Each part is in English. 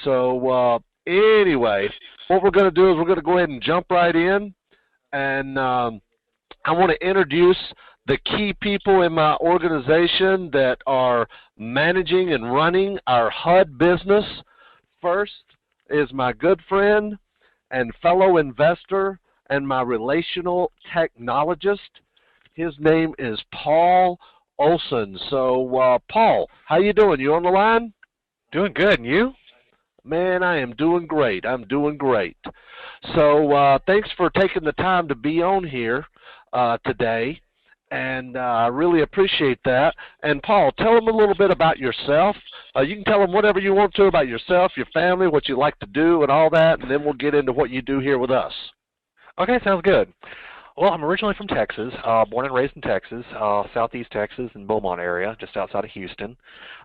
So anyway, what we're going to do is we're going to go ahead and jump right in, and I want to introduce the key people in my organization that are managing and running our HUD business. First is my good friend and fellow investor and my relational technologist. His name is Paul Olson. So, Paul, how you doing? You on the line? Doing good, and you? Man, I am doing great. I'm doing great. So thanks for taking the time to be on here today, and I really appreciate that. And, Paul, tell them a little bit about yourself. You can tell them whatever you want to about yourself, your family, what you like to do, and all that, and then we'll get into what you do here with us. Okay, sounds good. Well, I'm originally from Texas, born and raised in Texas, southeast Texas in Beaumont area, just outside of Houston.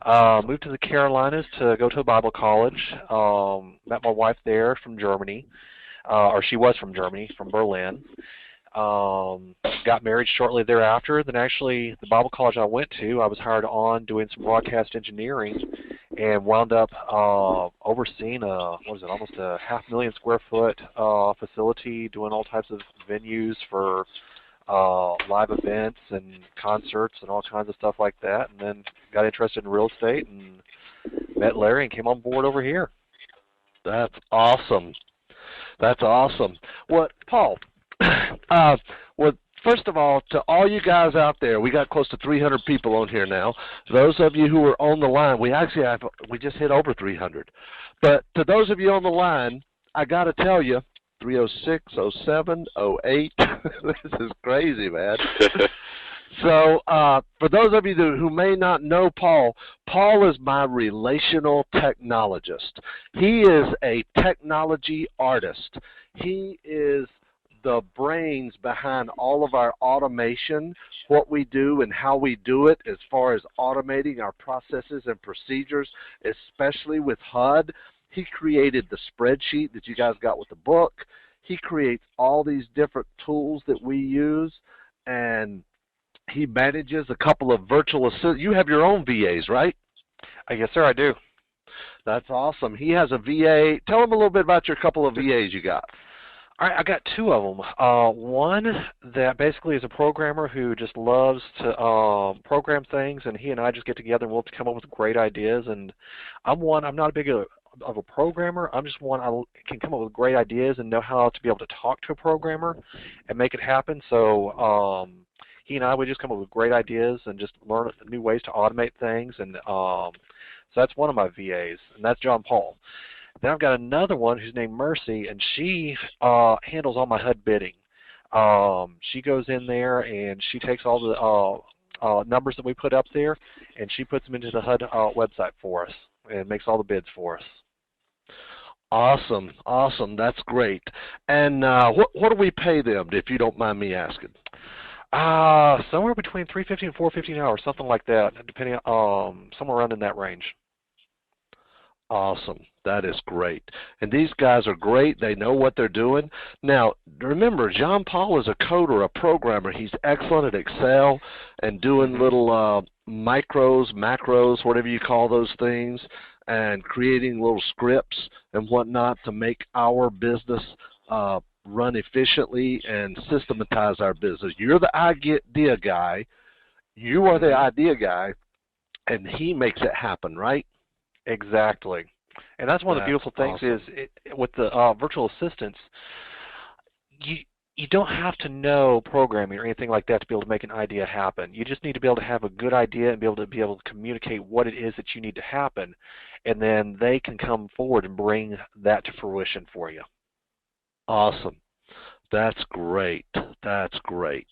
Moved to the Carolinas to go to a Bible college. Met my wife there from Germany, or she was from Germany, from Berlin. Got married shortly thereafter. Then actually, the Bible college I went to, I was hired on doing some broadcast engineering, and wound up overseeing almost a 500,000 square foot facility, doing all types of venues for live events and concerts and all kinds of stuff like that. And then got interested in real estate and met Larry and came on board over here. That's awesome. That's awesome. Well, Paul, well, first of all, to all you guys out there, we got close to 300 people on here now. Those of you who are on the line, we just hit over 300. But to those of you on the line, I got to tell you, 306, 07, 08, this is crazy, man. So for those of you who may not know Paul, Paul is my relational technologist. He is a technology artist. He is the brains behind all of our automation, what we do and how we do it as far as automating our processes and procedures, especially with HUD. He created the spreadsheet that you guys got with the book. He creates all these different tools that we use, and he manages a couple of virtual assistants. You have your own VAs, right? Yes, sir, I do. That's awesome. He has a VA. Tell him a little bit about your couple of VAs you got. All right, I got two of them. One that basically is a programmer who just loves to program things, and he and I just get together and we'll come up with great ideas. And I'm not a big of a programmer. I'm just one I can come up with great ideas and know how to be able to talk to a programmer and make it happen. So he and I would just come up with great ideas and just learn new ways to automate things. And so that's one of my VAs, and that's John Paul. Then I've got another one who's named Mercy, and she handles all my HUD bidding. She goes in there and she takes all the numbers that we put up there, and she puts them into the HUD website for us and makes all the bids for us. Awesome, awesome. That's great. And what do we pay them, if you don't mind me asking? Somewhere between $350 and $450 an hour, something like that, depending somewhere around in that range. Awesome. That is great. And these guys are great. They know what they're doing. Now, remember, John Paul is a coder, a programmer. He's excellent at Excel and doing little micros, macros, whatever you call those things, and creating little scripts and whatnot to make our business run efficiently and systematize our business. You're the idea guy. You are the idea guy, and he makes it happen, right? Exactly. And that's one of the beautiful things awesome. is with the virtual assistants, you don't have to know programming or anything like that to be able to make an idea happen. You just need to be able to have a good idea and be able to communicate what it is that you need to happen, and then they can come forward and bring that to fruition for you. Awesome. That's great. That's great.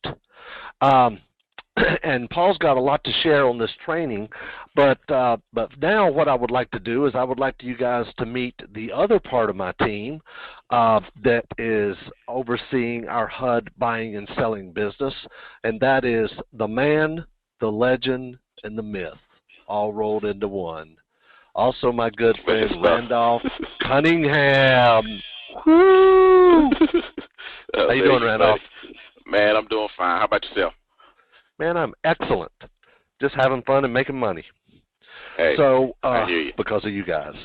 And Paul's got a lot to share on this training, but now what I would like to do is I would like you guys to meet the other part of my team that is overseeing our HUD buying and selling business, and that is the man, the legend, and the myth, all rolled into one. Also my good friend Randolph Cunningham. Woo! How you doing, Randolph? Man, I'm doing fine. How about yourself? Man, I'm excellent. Just having fun and making money. Hey, so, I hear you. because of you guys.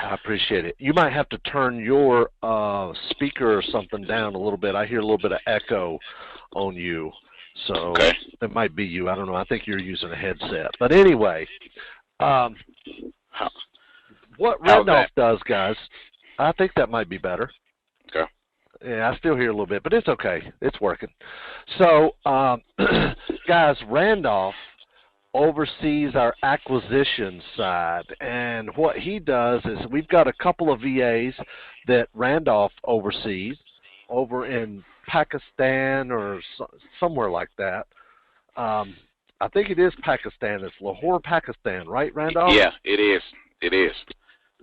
I appreciate it. You might have to turn your speaker or something down a little bit. I hear a little bit of echo on you, so Okay. it might be you. I don't know. I think you're using a headset. But anyway, what Randolph does, guys, I think that might be better. Okay. Yeah, I still hear a little bit, but it's okay. It's working. So, guys, Randolph oversees our acquisition side, and what he does is we've got a couple of VAs that Randolph oversees over in Pakistan or somewhere like that. I think it is Pakistan. It's Lahore, Pakistan, right, Randolph? Yeah, it is. It is.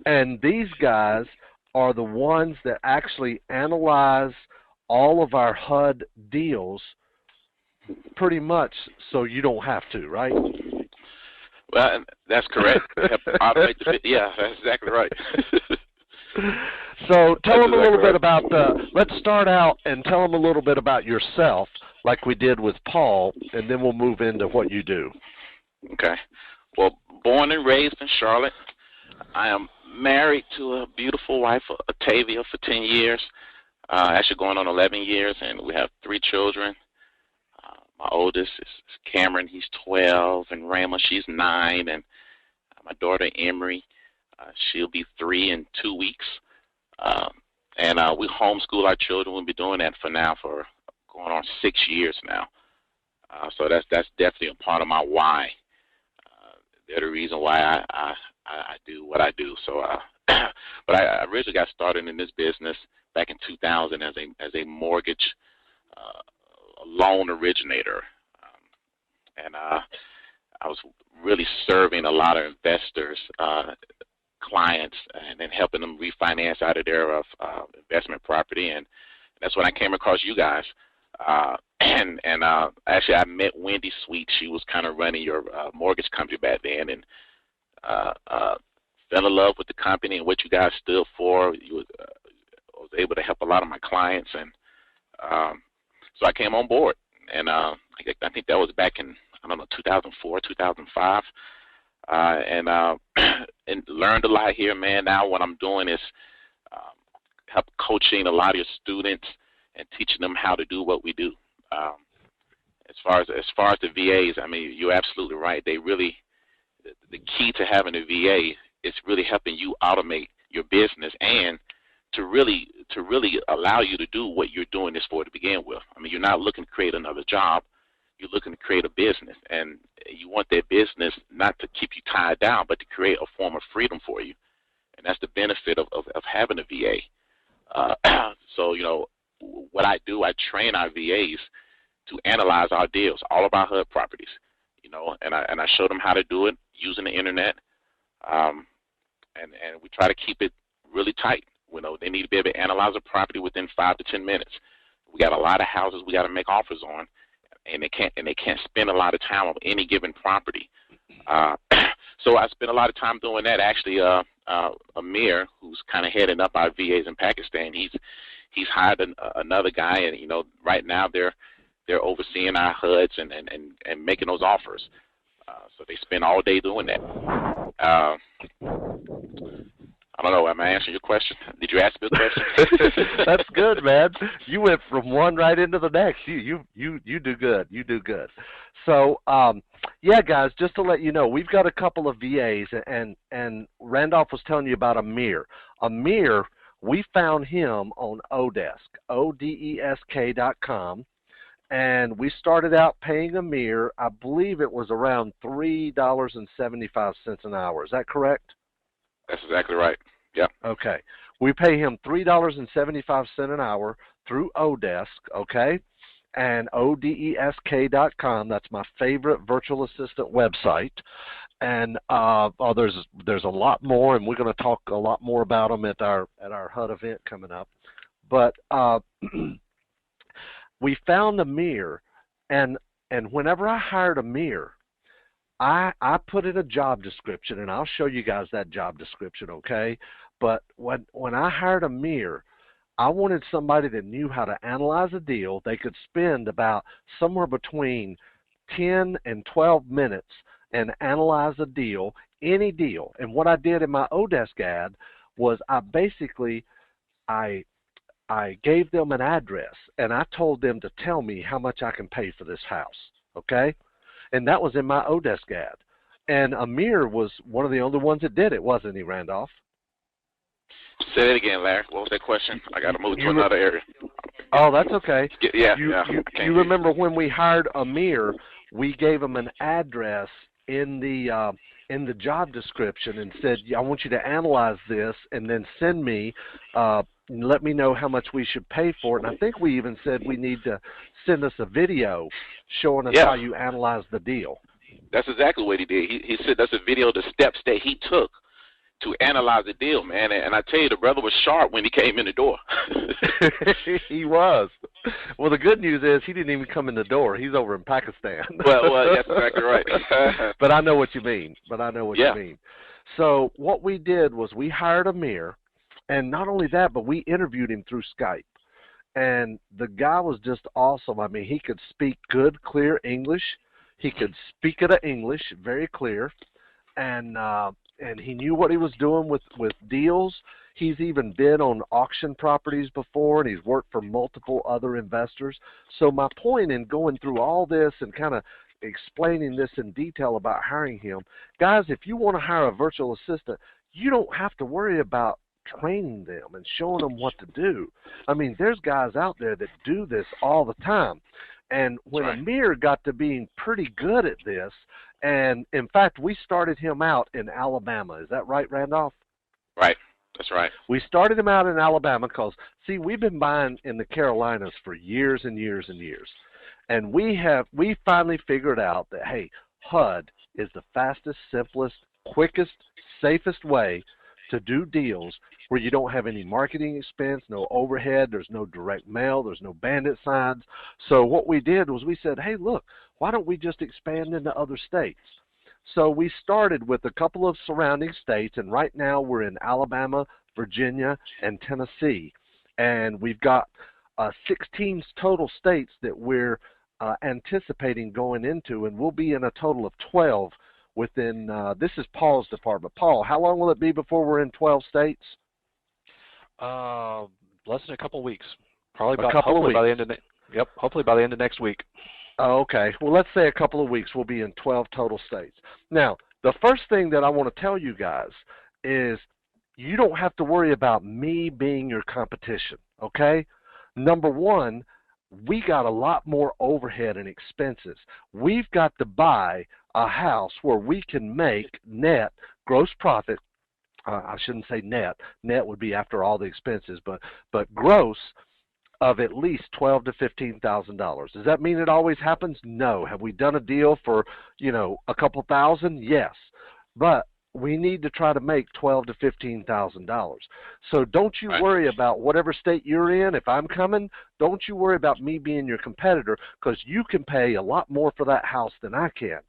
And these guys are the ones that actually analyze all of our HUD deals pretty much so you don't have to, right? Well, that's correct. Yeah, that's exactly right. So tell them a little bit about let's start out and tell them a little bit about yourself like we did with Paul, and then we'll move into what you do. Okay. Well, born and raised in Charlotte. I am married to a beautiful wife, Octavia, for 10 years, actually going on 11 years, and we have 3 children. My oldest is Cameron, he's 12, and Rama, she's 9, and my daughter Emery, she'll be 3 in 2 weeks. And we homeschool our children. We'll be doing that for going on 6 years now. So that's definitely a part of my why. They're the reason why I do what I do. So, but I originally got started in this business back in 2000 as a mortgage loan originator, and I was really serving a lot of investors, clients, and then helping them refinance out of their investment property. And that's when I came across you guys. And actually, I met Wendy Sweet. She was kind of running your mortgage company back then, and fell in love with the company and what you guys stood for. I was able to help a lot of my clients, and so I came on board. And I think that was back in 2004, 2005, and learned a lot here, man. Now what I'm doing is help coaching a lot of your students and teaching them how to do what we do. As far as the VAs, I mean, you're absolutely right. They really, the key to having a VA is really helping you automate your business and to really allow you to do what you're doing this for to begin with. I mean, you're not looking to create another job. You're looking to create a business, and you want that business not to keep you tied down, but to create a form of freedom for you. And that's the benefit of having a VA. So, what I do, I train our VAs to analyze our deals, all of our HUD properties, and I show them how to do it using the internet, and we try to keep it really tight. They need to be able to analyze a property within 5 to 10 minutes. We got a lot of houses we got to make offers on, and they can't spend a lot of time on any given property. So I spend a lot of time doing that. Actually, Amir, who's kind of heading up our VAs in Pakistan, he's hired another guy, and right now they're overseeing our HUDs and making those offers. So they spend all day doing that. I don't know. Am I answering your question? Did you ask me a question? That's good, man. You went from one right into the next. You do good. You do good. So, yeah, guys, just to let you know, we've got a couple of VAs, and Randolph was telling you about Amir. Amir, we found him on Odesk, odesk.com, and we started out paying Amir, I believe it was around $3.75 an hour. Is that correct? That's exactly right. Yeah. Okay. We pay him $3.75 an hour through Odesk, okay? And odesk.com. That's my favorite virtual assistant website. And there's a lot more, and we're going to talk a lot more about them at our HUD event coming up. But we found Amir, and whenever I hired Amir, I put in a job description, and I'll show you guys that job description, okay? But when I hired Amir, I wanted somebody that knew how to analyze a deal. They could spend about somewhere between 10 and 12 minutes and analyze a deal, any deal. And what I did in my Odesk ad was I gave them an address, and I told them to tell me how much I can pay for this house, okay? And that was in my Odesk ad. And Amir was one of the only ones that did it, wasn't he, Randolph? Say that again, Larry. What was that question? I got to move to another area. Oh, that's okay. Yeah. You remember when we hired Amir, we gave him an address in the job description and said, I want you to analyze this and then send me, let me know how much we should pay for it. And I think we even said we need to send us a video showing us how you analyze the deal. That's exactly what he did. He said that's a video of the steps that he took to analyze the deal, man. And I tell you, the brother was sharp when he came in the door. He was. Well, the good news is he didn't even come in the door. He's over in Pakistan. Well, that's exactly right. But I know what you mean. You mean. So what we did was we hired Amir, and not only that, but we interviewed him through Skype. And the guy was just awesome. I mean, he could speak good, clear English. He could speak it in English, very clear. And he knew what he was doing with deals. He's even been on auction properties before, and he's worked for multiple other investors. So my point in going through all this and kind of explaining this in detail about hiring him, guys, if you want to hire a virtual assistant, you don't have to worry about training them and showing them what to do. I mean, there's guys out there that do this all the time. And when Amir got to being pretty good at this, and in fact, we started him out in Alabama. Is that right, Randolph? Right. That's right. We started him out in Alabama because, see, we've been buying in the Carolinas for years and years and years. And we finally figured out that, hey, HUD is the fastest, simplest, quickest, safest way to do deals where you don't have any marketing expense, no overhead, there's no direct mail, there's no bandit signs. So what we did was we said, hey, look, why don't we just expand into other states? So we started with a couple of surrounding states, and right now we're in Alabama, Virginia, and Tennessee. And we've got 16 total states that we're anticipating going into, and we'll be in a total of 12 within, this is Paul's department. Paul, how long will it be before we're in 12 states? Less than a couple of weeks. Probably about hopefully by the end of hopefully by the end of next week. Oh, okay. Well, let's say a couple of weeks we'll be in 12 total states. Now, the first thing that I want to tell you guys is you don't have to worry about me being your competition, okay? Number one, we got a lot more overhead and expenses. We've got to buy a house where we can make net gross profit. I shouldn't say net. Net would be after all the expenses, but gross of at least $12,000 to $15,000. Does that mean it always happens? No. Have we done a deal for, a couple thousand? Yes. But we need to try to make $12,000 to $15,000. So don't you worry about whatever state you're in. If I'm coming, don't you worry about me being your competitor, because you can pay a lot more for that house than I can.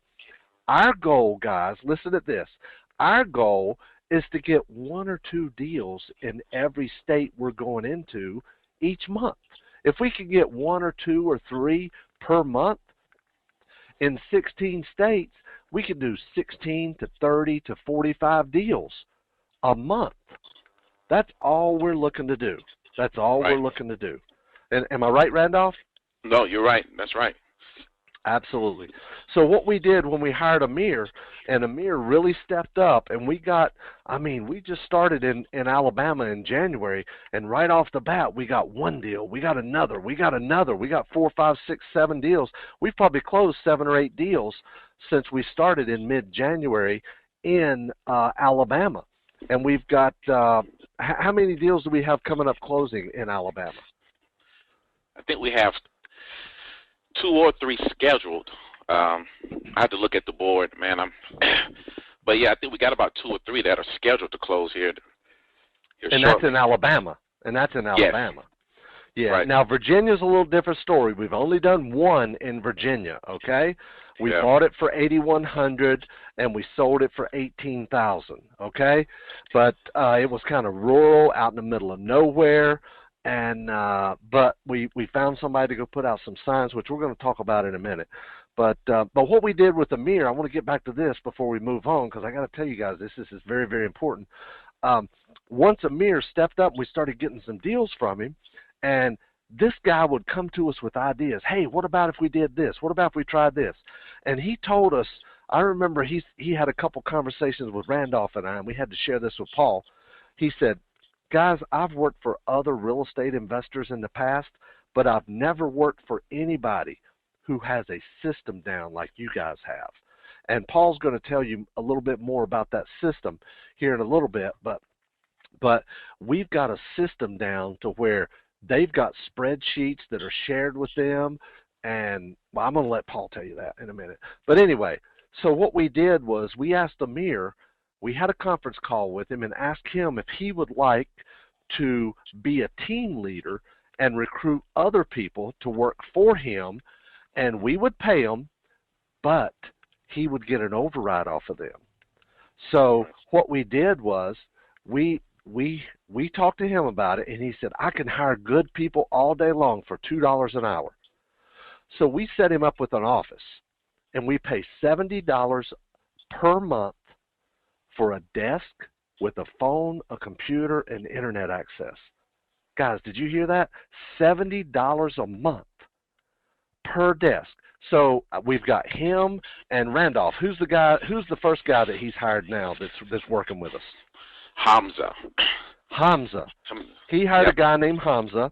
Our goal, guys, listen to this. Our goal is to get 1 or 2 deals in every state we're going into each month. If we could get 1 or 2 or 3 per month in 16 states, we could do 16 to 30 to 45 deals a month. That's all we're looking to do. That's all we're looking to do. And am I right, Randolph? No, you're right. That's right. Absolutely. So what we did when we hired Amir, and Amir really stepped up, and we just started in Alabama in January, and right off the bat, we got 1 deal, we got another, we got 4, 5, 6, 7 deals. We've probably closed 7 or 8 deals since we started in mid-January in Alabama. And we've got, how many deals do we have coming up closing in Alabama? I think we have 2 or 3 scheduled. I have to look at the board, man. But yeah, I think we got about 2 or 3 that are scheduled to close here and shortly. That's in Alabama. Yes. Yeah. Right. Now Virginia's a little different story. We've only done 1 in Virginia. Okay. We bought it for $8,100 and we sold it for $18,000. Okay. But it was kind of rural, out in the middle of nowhere. And but we found somebody to go put out some signs, which we're going to talk about in a minute. But what we did with Amir, I want to get back to this before we move on, because I got to tell you guys this is very, very important. once Amir stepped up, we started getting some deals from him, and this guy would come to us with ideas. Hey, what about if we did this? What about if we tried this? And he told us, I remember he had a couple conversations with Randolph and I, and we had to share this with Paul. He said, guys, I've worked for other real estate investors in the past, but I've never worked for anybody who has a system down like you guys have. And Paul's going to tell you a little bit more about that system here in a little bit, but we've got a system down to where they've got spreadsheets that are shared with them, and well, I'm going to let Paul tell you that in a minute. But anyway, so what we did was we asked Amir, we had a conference call with him and asked him if he would like to be a team leader and recruit other people to work for him, and we would pay him, but he would get an override off of them. So what we did was we talked to him about it, and he said, I can hire good people all day long for $2 an hour. So we set him up with an office, and we pay $70 per month for a desk with a phone, a computer, and internet access. Guys, did you hear that? $70 a month per desk. So we've got him and Randolph. Who's the first guy that he's hired now that's working with us? Hamza. He hired a guy named Hamza,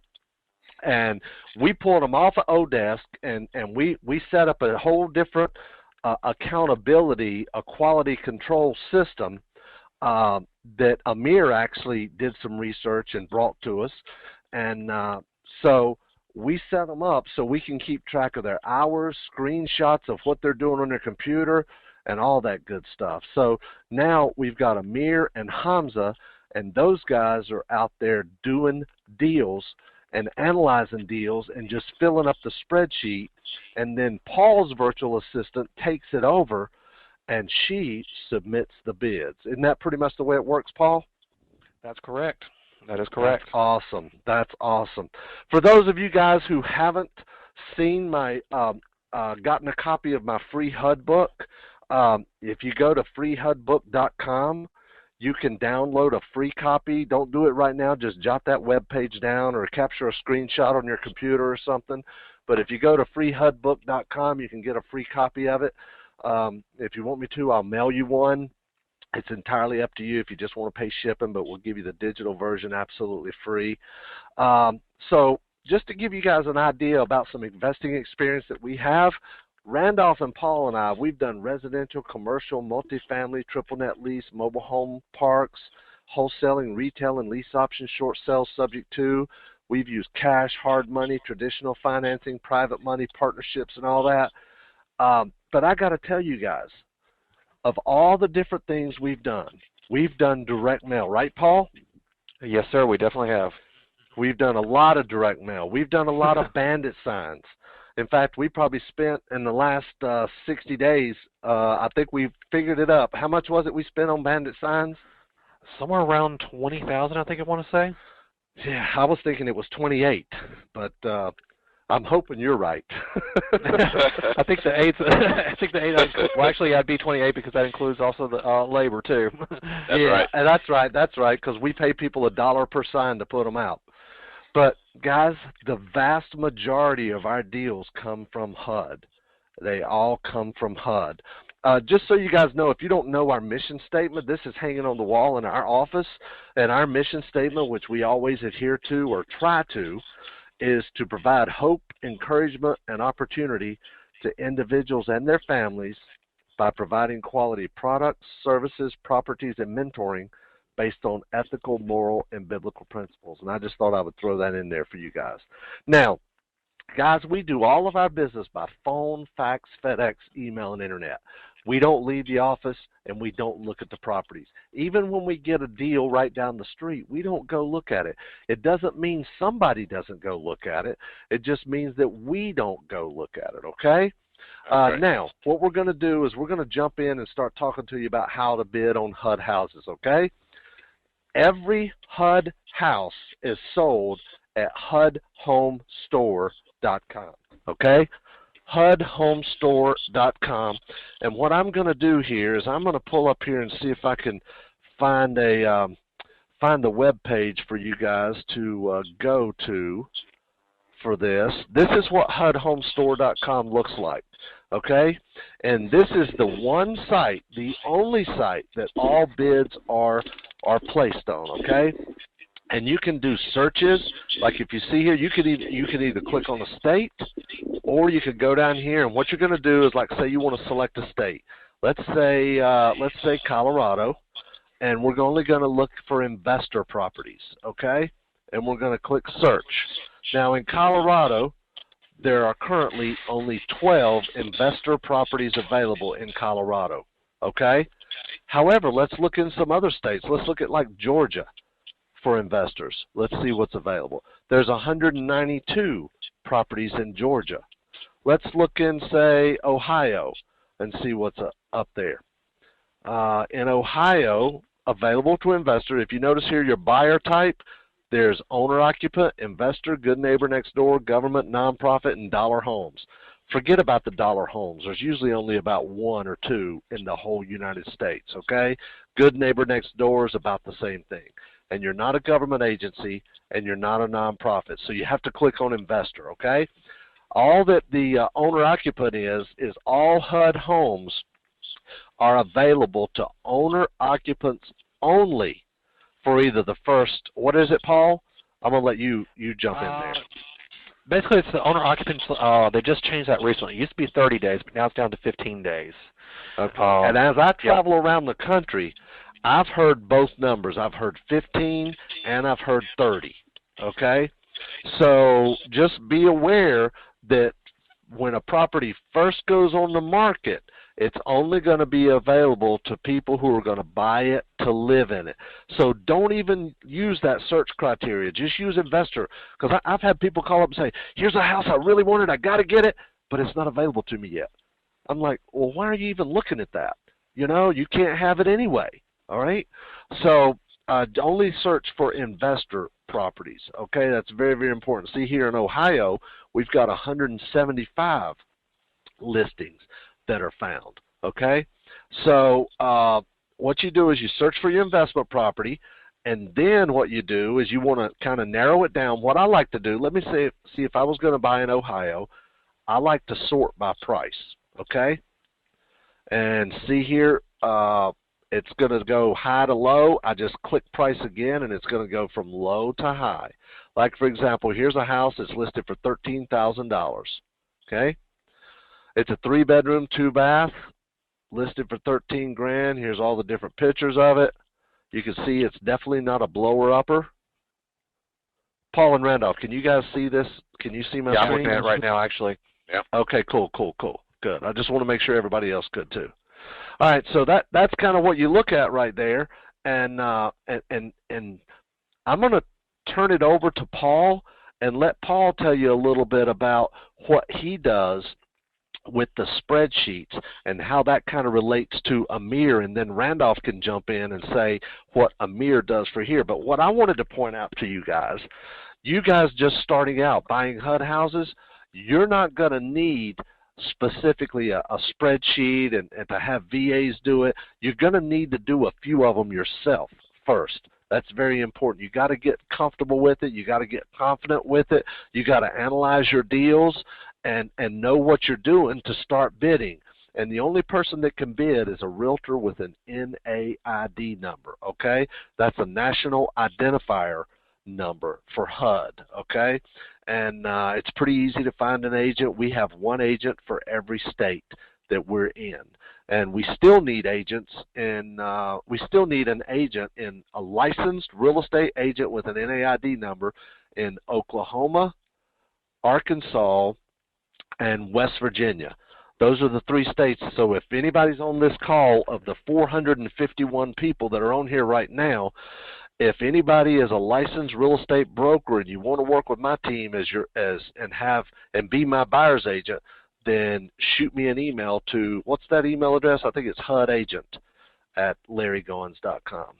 and we pulled him off of Odesk, and we set up a whole different accountability, a quality control system that Amir actually did some research and brought to us. And so we set them up so we can keep track of their hours, screenshots of what they're doing on their computer, and all that good stuff. So now we've got Amir and Hamza, and those guys are out there doing deals and analyzing deals and just filling up the spreadsheet, and then Paul's virtual assistant takes it over and she submits the bids. Isn't that pretty much the way it works, Paul? That's correct. That is correct. That's awesome. That's awesome. For those of you guys who haven't seen my, gotten a copy of my free HUD book, if you go to freehudbook.com, you can download a free copy. Don't do it right now. Just jot that web page down or capture a screenshot on your computer or something. But if you go to freehudbook.com, you can get a free copy of it. If you want me to, I'll mail you one. It's entirely up to you if you just want to pay shipping, but we'll give you the digital version absolutely free. So just to give you guys an idea about some investing experience that we have, Randolph and Paul and I, we've done residential, commercial, multifamily, triple net lease, mobile home parks, wholesaling, retail, and lease options, short sales subject to. We've used cash, hard money, traditional financing, private money, partnerships, and all that. But I got to tell you guys, of all the different things we've done direct mail, right, Paul? Yes, sir, we definitely have. We've done a lot of direct mail. We've done a lot of bandit signs. In fact, we probably spent in the last 60 days, I think we've figured it up. How much was it we spent on bandit signs? Somewhere around 20,000, I think I want to say. Yeah, I was thinking it was 28, but I'm hoping you're right. I think the eight. Well, actually, I'd be 28 because that includes also the labor too. That's right. And that's right, because we pay people $1 per sign to put them out. But guys, the vast majority of our deals come from HUD. They all come from HUD. Just so you guys know, if you don't know our mission statement, this is hanging on the wall in our office, and our mission statement, which we always adhere to or try to, is to provide hope, encouragement, and opportunity to individuals and their families by providing quality products, services, properties, and mentoring based on ethical, moral, and biblical principles. And I just thought I would throw that in there for you guys. Now, guys, we do all of our business by phone, fax, FedEx, email, and internet. We don't leave the office, and we don't look at the properties. Even when we get a deal right down the street, we don't go look at it. It doesn't mean somebody doesn't go look at it. It just means that we don't go look at it, okay? Now, what we're going to do is we're going to jump in and start talking to you about how to bid on HUD houses, okay? Every HUD house is sold at HUDHomestore.com, okay? HUDHomestore.com. And what I'm going to do here is I'm going to pull up here and see if I can find a find the web page for you guys to go to for this. This is what HUDHomestore.com looks like, okay? And this is the one site, the only site that all bids are placed on, okay? And you can do searches. Like if you see here, you can either click on a state, or you could go down here, and what you're going to do is, like, say you want to select a state. Let's say Colorado, and we're only going to look for investor properties, okay? And we're going to click search. Now in Colorado, there are currently only 12 investor properties available in Colorado, okay? However, let's look in some other states. Let's look at like Georgia for investors. Let's see what's available. There's 192 properties in Georgia. Let's look in, say, Ohio and see what's up there. In Ohio, available to investor, if you notice here your buyer type, there's owner-occupant, investor, good neighbor next door, government, nonprofit, and dollar homes. Forget about the dollar homes. There's usually only about one or two in the whole United States, okay? Good neighbor next door is about the same thing. And you're not a government agency, and you're not a nonprofit, so you have to click on investor, okay? All that the owner-occupant is all HUD homes are available to owner-occupants only for either the first, what is it, Paul? I'm going to let you jump in there. Basically, it's the owner-occupants. They just changed that recently. It used to be 30 days, but now it's down to 15 days. Okay. And as I travel around the country, I've heard both numbers. I've heard 15 and I've heard 30, okay? So just be aware that when a property first goes on the market, it's only going to be available to people who are going to buy it to live in it. So don't even use that search criteria. Just use investor. Because I've had people call up and say, here's a house I really wanted, I got to get it, but it's not available to me yet. I'm like, well, why are you even looking at that? You know, you can't have it anyway, all right? So only search for investor properties, okay? That's very, very important. See, here in Ohio, we've got 175 listings that are found, okay? So what you do is you search for your investment property, and then what you do is you want to kind of narrow it down. What I like to do, let me see if I was going to buy in Ohio, I like to sort by price, okay? And see here, it's going to go high to low. I just click price again, and it's going to go from low to high. Like, for example, here's a house that's listed for $13,000, okay? It's a 3-bedroom, 2-bath, listed for $13 grand. Here's all the different pictures of it. You can see it's definitely not a blower-upper. Paul and Randolph, can you guys see this? Can you see my screen? I'm looking at it right now, actually. Yeah. Okay, cool. Good. I just want to make sure everybody else could too. All right, so that's kind of what you look at right there, and I'm going to turn it over to Paul and let Paul tell you a little bit about what he does with the spreadsheets and how that kind of relates to Amir, and then Randolph can jump in and say what Amir does for here. But what I wanted to point out to you guys just starting out buying HUD houses, you're not going to need specifically a spreadsheet and to have VAs do it. You're going to need to do a few of them yourself first. That's very important. You got to get comfortable with it. You got to get confident with it. You got to analyze your deals and know what you're doing to start bidding. And the only person that can bid is a realtor with an NAID number, okay? That's a national identifier number for HUD, okay? And it's pretty easy to find an agent. We have one agent for every state that we're in. And we still need agents in, we still need an agent in a licensed real estate agent with an NAID number in Oklahoma, Arkansas, and West Virginia. Those are the 3 states. So if anybody's on this call, of the 451 people that are on here right now, if anybody is a licensed real estate broker and you want to work with my team and be my buyer's agent, then shoot me an email to, what's that email address? I think it's hudagent@larrygoins.com,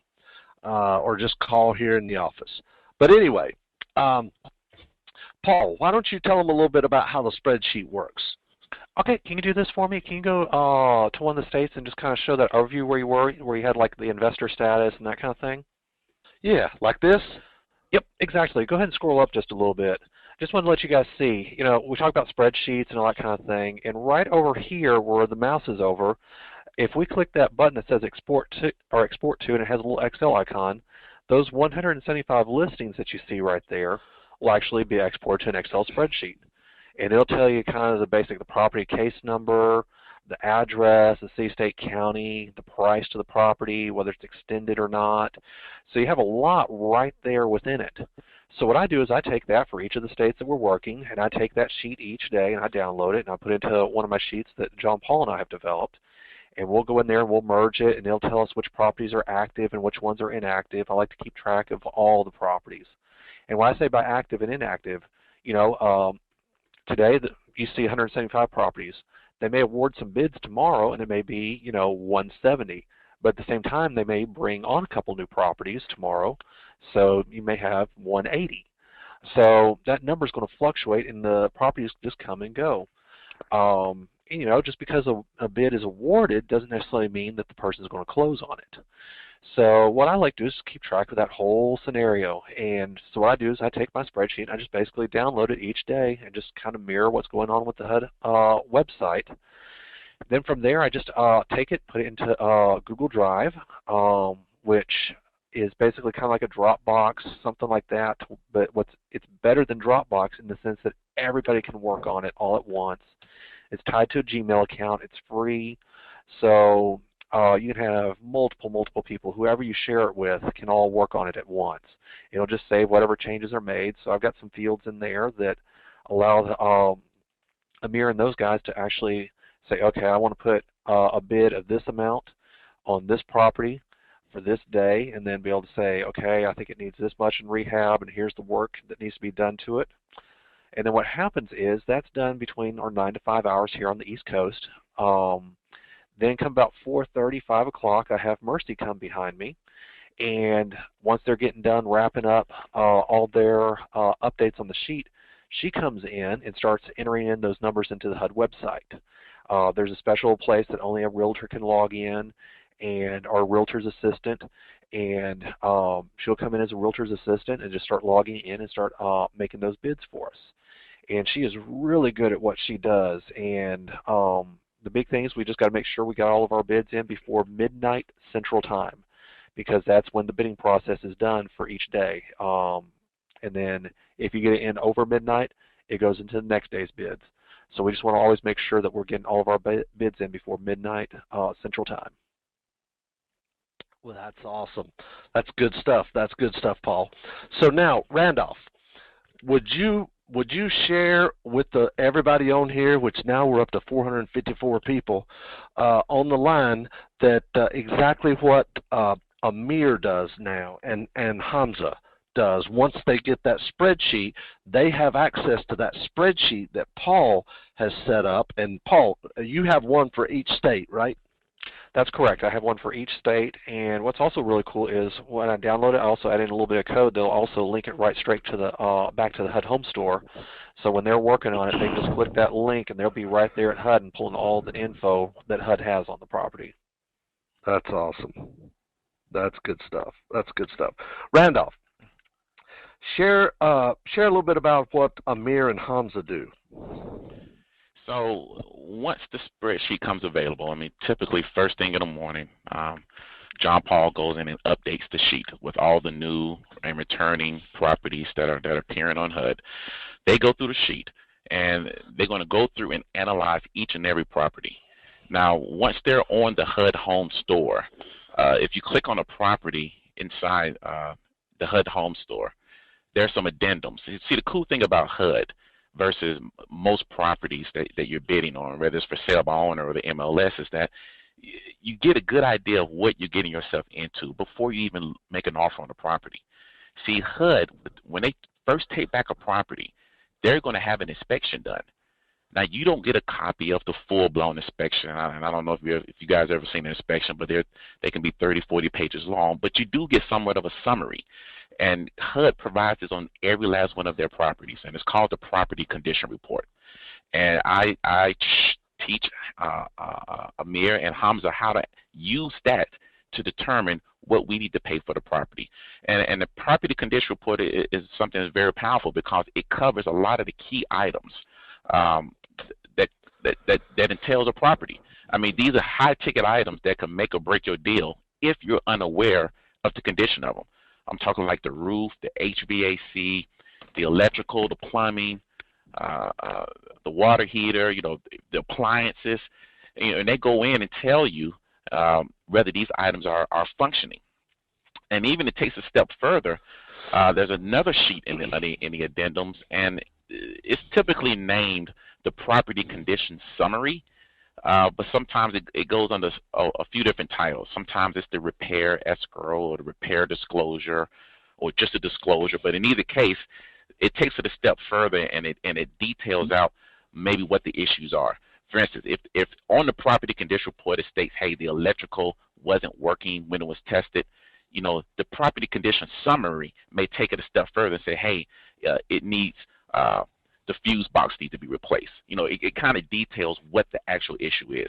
or just call here in the office. But anyway, Paul, why don't you tell them a little bit about how the spreadsheet works? Okay, can you do this for me? Can you go to one of the states and just kind of show that overview where you were, where you had like the investor status and that kind of thing? Yeah, like this? Yep, exactly. Go ahead and scroll up just a little bit. Just wanted to let you guys see, we talk about spreadsheets and all that kind of thing, and right over here where the mouse is over, if we click that button that says export to, and it has a little Excel icon, those 175 listings that you see right there will actually be exported to an Excel spreadsheet. And it'll tell you kind of the property case number, the address, the city, state, county, the price to the property, whether it's extended or not. So you have a lot right there within it. So what I do is I take that for each of the states that we're working, and I take that sheet each day and I download it and I put it into one of my sheets that John Paul and I have developed. And we'll go in there and we'll merge it, and it'll tell us which properties are active and which ones are inactive. I like to keep track of all the properties. And when I say by active and inactive, today you see 175 properties. They may award some bids tomorrow, and it may be 170. But at the same time, they may bring on a couple new properties tomorrow, so you may have 180. So that number is going to fluctuate, and the properties just come and go. Just because a bid is awarded doesn't necessarily mean that the person is going to close on it. So what I like to do is keep track of that whole scenario. And so what I do is I take my spreadsheet and I just basically download it each day and just kind of mirror what's going on with the HUD website. Then from there I just take it, put it into Google Drive, which is basically kind of like a Dropbox, something like that. But it's better than Dropbox in the sense that everybody can work on it all at once. It's tied to a Gmail account. It's free. So you can have multiple people, whoever you share it with, can all work on it at once. It'll just save whatever changes are made. So I've got some fields in there that allow Amir and those guys to actually say, okay, I want to put a bid of this amount on this property for this day, and then be able to say, okay, I think it needs this much in rehab, and here's the work that needs to be done to it. And then what happens is that's done between our 9 to 5 hours here on the East Coast. Then come about 4:30, 5 o'clock, I have Mercy come behind me. And once they're getting done wrapping up all their updates on the sheet, she comes in and starts entering in those numbers into the HUD website. There's a special place that only a realtor can log in, and our realtor's assistant. And she'll come in as a realtor's assistant and just start logging in and start making those bids for us. And she is really good at what she does. And the big thing is we just got to make sure we got all of our bids in before midnight Central Time, because that's when the bidding process is done for each day. And then if you get it in over midnight, it goes into the next day's bids. So we just want to always make sure that we're getting all of our bids in before midnight Central Time. Well, that's awesome. That's good stuff. That's good stuff, Paul. So now, Randolph, would you share with everybody on here, which now we're up to 454 people on the line, that exactly what Amir does now and Hamza does? Once they get that spreadsheet, they have access to that spreadsheet that Paul has set up. And Paul, you have one for each state, right? That's correct. I have one for each state, and what's also really cool is when I download it, I also add in a little bit of code. They'll also link it right straight to the back to the HUD home store. So when they're working on it, they just click that link, and they'll be right there at HUD and pulling all the info that HUD has on the property. That's awesome. That's good stuff. That's good stuff. Randolph, share a little bit about what Amir and Hamza do. So once the spreadsheet comes available, typically first thing in the morning, John Paul goes in and updates the sheet with all the new and returning properties that are appearing on HUD. They go through the sheet, and they're going to go through and analyze each and every property. Now, once they're on the HUD home store, if you click on a property inside the HUD home store, there's some addendums. See, the cool thing about HUD versus most properties that you're bidding on, whether it's for sale by owner or the MLS, is that you get a good idea of what you're getting yourself into before you even make an offer on the property. See, HUD, when they first take back a property, they're going to have an inspection done. Now, you don't get a copy of the full-blown inspection, and I don't know if you guys ever seen an inspection, but they can be 30, 40 pages long, but you do get somewhat of a summary. And HUD provides this on every last one of their properties, and it's called the Property Condition Report. And I teach Amir and Hamza how to use that to determine what we need to pay for the property. And the property condition report is something that's very powerful because it covers a lot of the key items that entails a property. I mean, these are high-ticket items that can make or break your deal if you're unaware of the condition of them. I'm talking like the roof, the HVAC, the electrical, the plumbing, the water heater, the appliances, and they go in and tell you whether these items are functioning. And even it takes a step further. There's another sheet in the addendums, and it's typically named the property condition summary, but sometimes it goes under a few different titles. Sometimes it's the repair escrow or the repair disclosure or just a disclosure, but in either case, it takes it a step further and it details out maybe what the issues are. For instance, if on the property condition report it states, hey, the electrical wasn't working when it was tested, the property condition summary may take it a step further and say, hey, it needs the fuse box needs to be replaced. It kind of details what the actual issue is.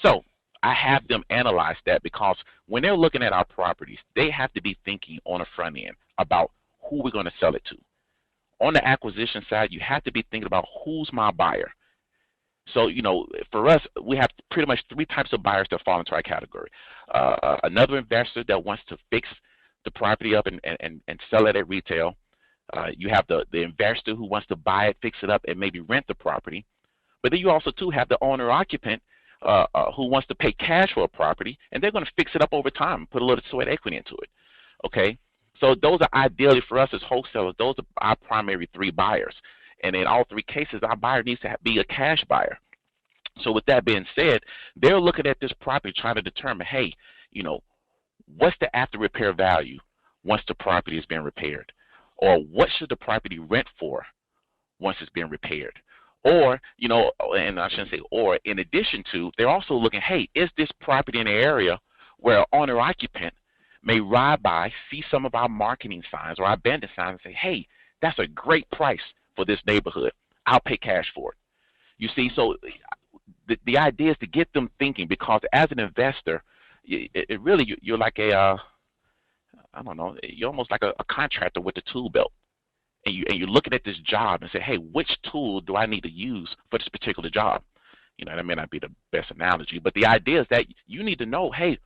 So I have them analyze that because when they're looking at our properties, they have to be thinking on the front end about who we're going to sell it to. On the acquisition side, you have to be thinking about who's my buyer. So, for us, we have pretty much three types of buyers that fall into our category. Another investor that wants to fix the property up and sell it at retail. You have the investor who wants to buy it, fix it up, and maybe rent the property. But then you also, too, have the owner-occupant who wants to pay cash for a property, and they're going to fix it up over time and put a little sweat equity into it, okay? So those are ideally, for us as wholesalers, those are our primary three buyers. And in all three cases, our buyer needs to be a cash buyer. So with that being said, they're looking at this property trying to determine, hey, what's the after repair value once the property has been repaired? Or what should the property rent for once it's been repaired? Or, and I shouldn't say or, in addition to, they're also looking, hey, is this property in an area where an owner-occupant may ride by, see some of our marketing signs or our bandit signs and say, hey, that's a great price for this neighborhood. I'll pay cash for it. You see, so the idea is to get them thinking because as an investor, it really, you're like I don't know, you're almost like a contractor with a tool belt. And you're looking at this job and say, hey, which tool do I need to use for this particular job? That may not be the best analogy, but the idea is that you need to know, hey,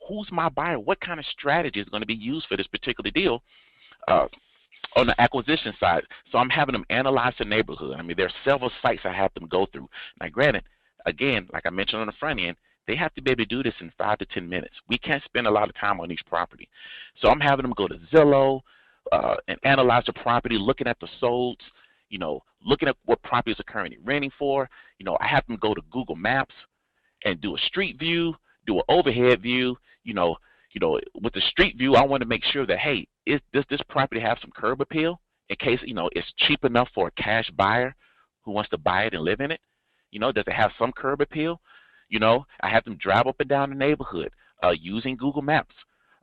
who's my buyer? What kind of strategy is going to be used for this particular deal on the acquisition side? So I'm having them analyze the neighborhood. I mean, there are several sites I have them go through. Now, granted, again, like I mentioned on the front end, they have to be able to do this in 5 to 10 minutes. We can't spend a lot of time on each property. So I'm having them go to Zillow and analyze the property, looking at the solds, looking at what properties are currently renting for. I have them go to Google Maps and do a street view, do an overhead view. With the street view, I want to make sure that, hey, does this property have some curb appeal in case, it's cheap enough for a cash buyer who wants to buy it and live in it? Does it have some curb appeal? I have them drive up and down the neighborhood using Google Maps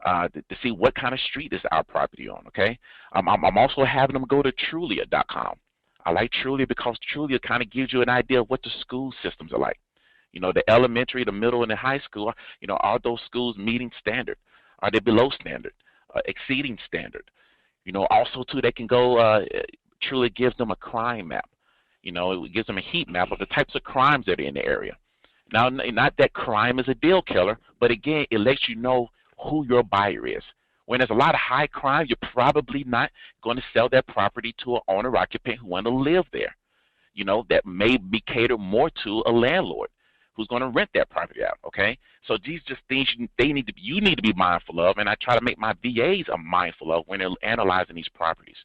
to see what kind of street is our property on, okay? I'm also having them go to Trulia.com. I like Trulia because Trulia kind of gives you an idea of what the school systems are like. The elementary, the middle, and the high school, are those schools meeting standard? Are they below standard, exceeding standard? Also, too, they can go, Trulia gives them a crime map. It gives them a heat map of the types of crimes that are in the area. Now, not that crime is a deal killer, but again, it lets you know who your buyer is. When there's a lot of high crime, you're probably not going to sell that property to an owner-occupant who want to live there. That may be catered more to a landlord who's going to rent that property out, okay? So these just things you need to be mindful of, and I try to make my VAs mindful of when they're analyzing these properties.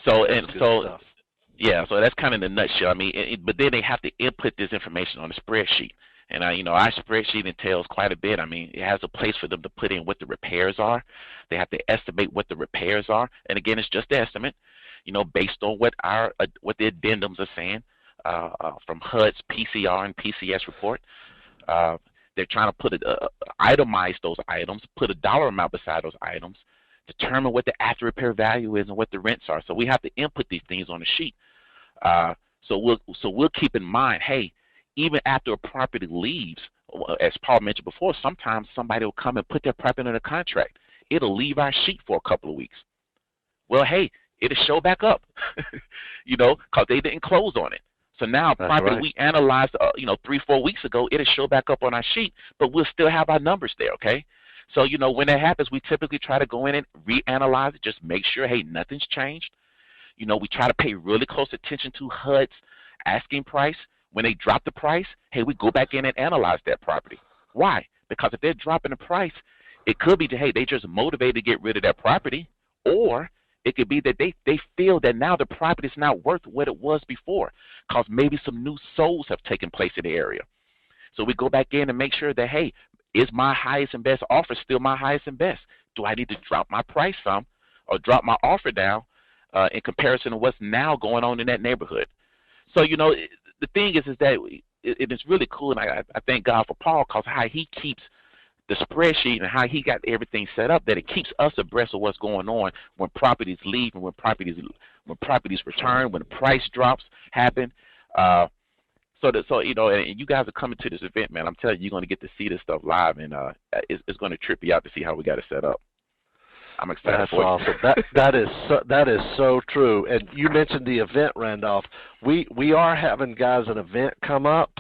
So that's kind of the nutshell. I mean, but then they have to input this information on a spreadsheet. And, our spreadsheet entails quite a bit. I mean, it has a place for them to put in what the repairs are. They have to estimate what the repairs are. And, again, it's just an estimate, based on what the addendums are saying from HUD's PCR and PCS report. They're trying to itemize those items, put a dollar amount beside those items, determine what the after repair value is and what the rents are. So we have to input these things on a sheet. So we'll keep in mind, hey, even after a property leaves, as Paul mentioned before, sometimes somebody will come and put their property under contract. It'll leave our sheet for a couple of weeks. Well, hey, it'll show back up, because they didn't close on it. So now property we analyzed, 3-4 weeks ago, it'll show back up on our sheet, but we'll still have our numbers there, okay? So, when that happens, we typically try to go in and reanalyze it, just make sure, hey, nothing's changed. We try to pay really close attention to HUD's asking price. When they drop the price, hey, we go back in and analyze that property. Why? Because if they're dropping the price, it could be that, hey, they just motivated to get rid of that property, or it could be that they feel that now the property is not worth what it was before because maybe some new souls have taken place in the area. So we go back in and make sure that, hey, is my highest and best offer still my highest and best? Do I need to drop my price some or drop my offer down in comparison to what's now going on in that neighborhood? So, the thing is that it is really cool, and I thank God for Paul because how he keeps the spreadsheet and how he got everything set up, that it keeps us abreast of what's going on when properties leave and when properties return, when the price drops happen. And you guys are coming to this event, man. I'm telling you, you're going to get to see this stuff live, and it's going to trip you out to see how we got it set up. I'm excited for it. That's awesome. That is so true. And you mentioned the event, Randolph. We are having guys an event come up.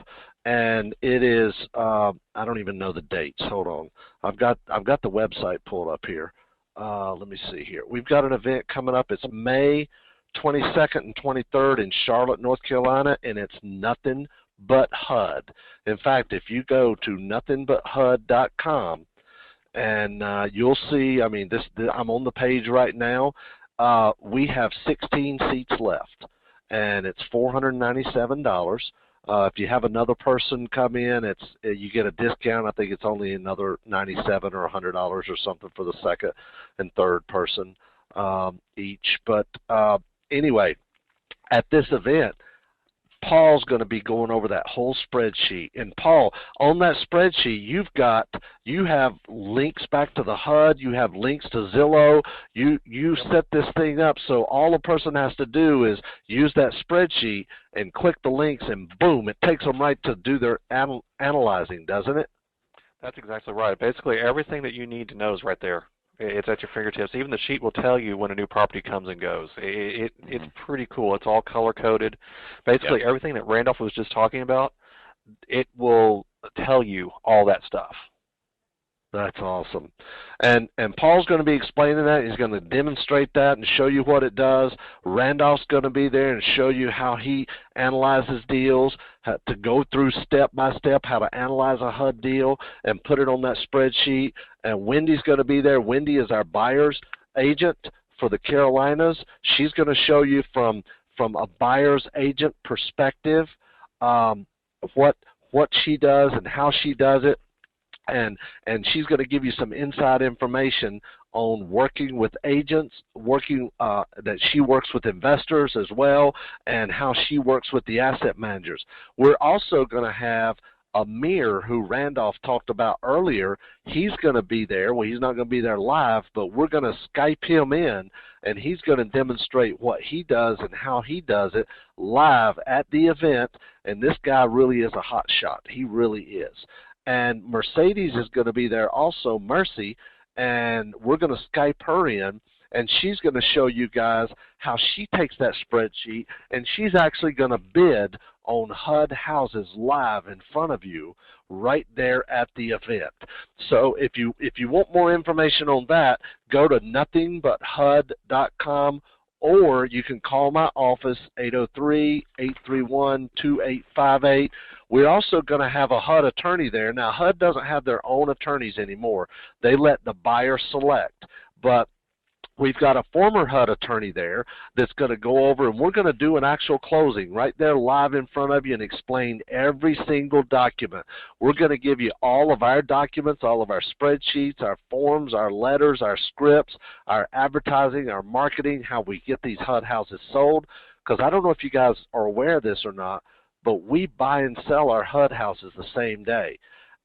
And it is I don't even know the dates. Hold on. I've got the website pulled up here. Let me see here. We've got an event coming up. It's May 22nd and 23rd in Charlotte, North Carolina, and it's Nothing But HUD. In fact, if you go to nothingbutHUD.com, and you'll see, I'm on the page right now. We have 16 seats left, and it's $497. If you have another person come in, you get a discount. I think it's only another $97 or $100 or something for the second and third person each. But anyway, at this event, Paul's going to be going over that whole spreadsheet. And Paul, on that spreadsheet, you have links back to the HUD, you have links to Zillow. You set this thing up so all a person has to do is use that spreadsheet and click the links, and boom, it takes them right to do their analyzing, doesn't it? That's exactly right. Basically, everything that you need to know is right there. It's at your fingertips. Even the sheet will tell you when a new property comes and goes. It's pretty cool. It's all color-coded. Basically, everything that Randolph was just talking about, it will tell you all that stuff. That's awesome. And Paul's going to be explaining that. He's going to demonstrate that and show you what it does. Randolph's going to be there and show you how he analyzes deals, how to go through step by step how to analyze a HUD deal and put it on that spreadsheet. And Wendy's going to be there. Wendy is our buyer's agent for the Carolinas. She's going to show you from a buyer's agent perspective what she does and how she does it. And she's going to give you some inside information on working with agents, that she works with investors as well, and how she works with the asset managers. We're also going to have Amir, who Randolph talked about earlier. He's going to be there. Well, he's not going to be there live, but we're going to Skype him in, and he's going to demonstrate what he does and how he does it live at the event. And this guy really is a hot shot. He really is. And Mercedes is going to be there also, Mercy, and we're going to Skype her in, and she's going to show you guys how she takes that spreadsheet, and she's actually going to bid on HUD houses live in front of you right there at the event. So if you want more information on that, go to nothingbutHUD.com, or you can call my office, 803-831-2858. We're also going to have a HUD attorney there. Now, HUD doesn't have their own attorneys anymore. They let the buyer select. But we've got a former HUD attorney there that's going to go over, and we're going to do an actual closing right there live in front of you and explain every single document. We're going to give you all of our documents, all of our spreadsheets, our forms, our letters, our scripts, our advertising, our marketing, how we get these HUD houses sold. Because I don't know if you guys are aware of this or not, but we buy and sell our HUD houses the same day.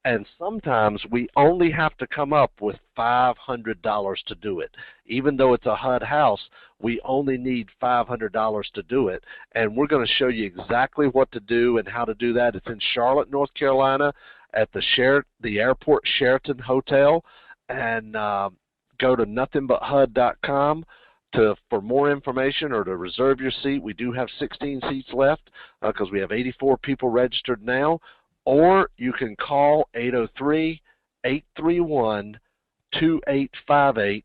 And sometimes we only have to come up with $500 to do it. Even though it's a HUD house, we only need $500 to do it. And we're going to show you exactly what to do and how to do that. It's in Charlotte, North Carolina, at the Airport Sheraton Hotel, and go to nothingbutHUD.com for more information or to reserve your seat. We do have 16 seats left because we have 84 people registered now. Or you can call 803-831-2858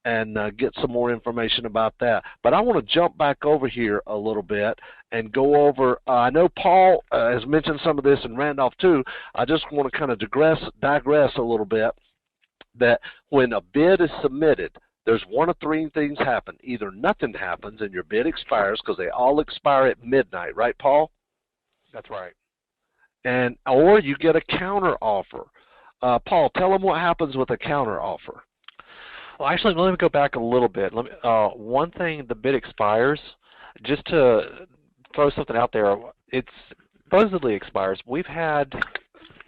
and get some more information about that. But I want to jump back over here a little bit and go over, I know Paul has mentioned some of this in Randolph too. I just want to kind of digress a little bit, that when a bid is submitted, there's one of three things happen. Either nothing happens and your bid expires, because they all expire at midnight, right, Paul? That's right. Or you get a counter offer. Paul, tell them what happens with a counter offer. Well, actually, let me go back a little bit. One thing, the bid expires. Just to throw something out there, it supposedly expires. We've had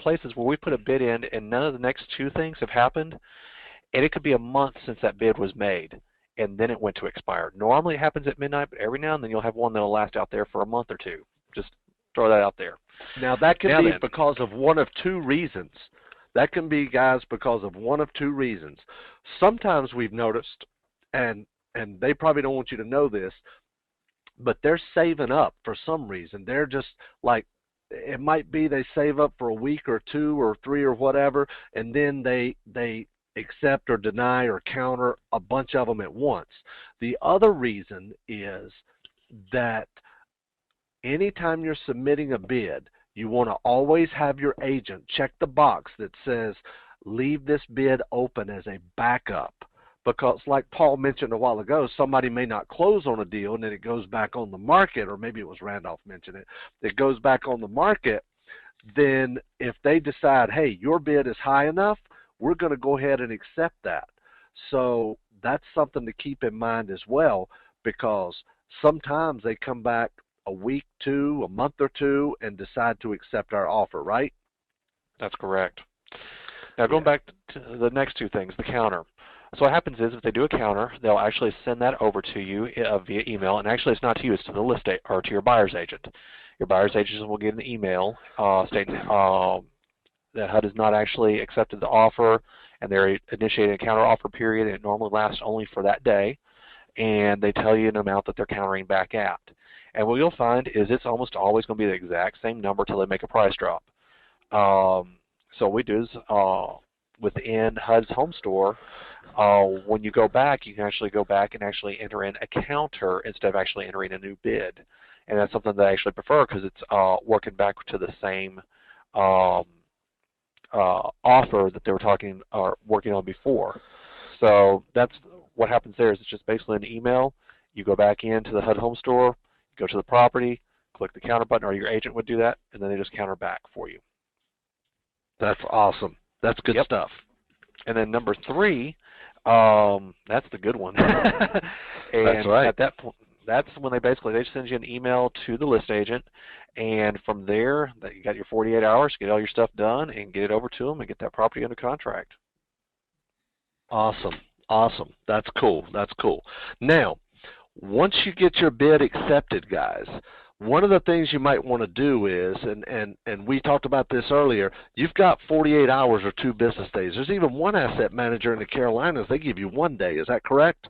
places where we put a bid in and none of the next two things have happened, and it could be a month since that bid was made, and then it went to expire. Normally it happens at midnight, but every now and then you'll have one that will last out there for a month or two. Just throw that out there. Now, that can be because of one of two reasons. That can be, guys, because of one of two reasons. Sometimes we've noticed, and they probably don't want you to know this, but they're saving up for some reason. They're just like, it might be they save up for a week or two or three or whatever, and then they accept or deny or counter a bunch of them at once. The other reason is that anytime you're submitting a bid, you want to always have your agent check the box that says leave this bid open as a backup, because like Paul mentioned a while ago, somebody may not close on a deal and then it goes back on the market, or maybe it was Randolph mentioned it goes back on the market. Then if they decide, hey, your bid is high enough, we're going to go ahead and accept that. So that's something to keep in mind as well, because sometimes they come back a week, two, a month or two, and decide to accept our offer, right? That's correct. Now, going back to the next two things, the counter. So what happens is if they do a counter, they'll actually send that over to you via email. And actually, it's not to you, it's to the or to your buyer's agent. Your buyer's agent will get an email stating that HUD has not actually accepted the offer, and they're initiating a counter offer period, and it normally lasts only for that day. And they tell you an amount that they're countering back at. And what you'll find is it's almost always going to be the exact same number until they make a price drop. So what we do is within HUD's home store, when you go back, you can actually go back and actually enter in a counter instead of actually entering a new bid. And that's something that I actually prefer, because it's working back to the same offer that they were working on before. So that's what happens there. Is it's just basically an email. You go back into the HUD home store, go to the property, click the counter button, or your agent would do that, and then they just counter back for you. That's awesome. That's good stuff. And then number three, that's the good one. And that's right. At that point, that's when they send you an email to the list agent, and from there, you got your 48 hours to get all your stuff done and get it over to them and get that property under contract. Awesome. Awesome. That's cool. That's cool. Now, once you get your bid accepted, guys, one of the things you might want to do is, and we talked about this earlier, you've got 48 hours or 2 business days. There's even one asset manager in the Carolinas, they give you 1 day. Is that correct?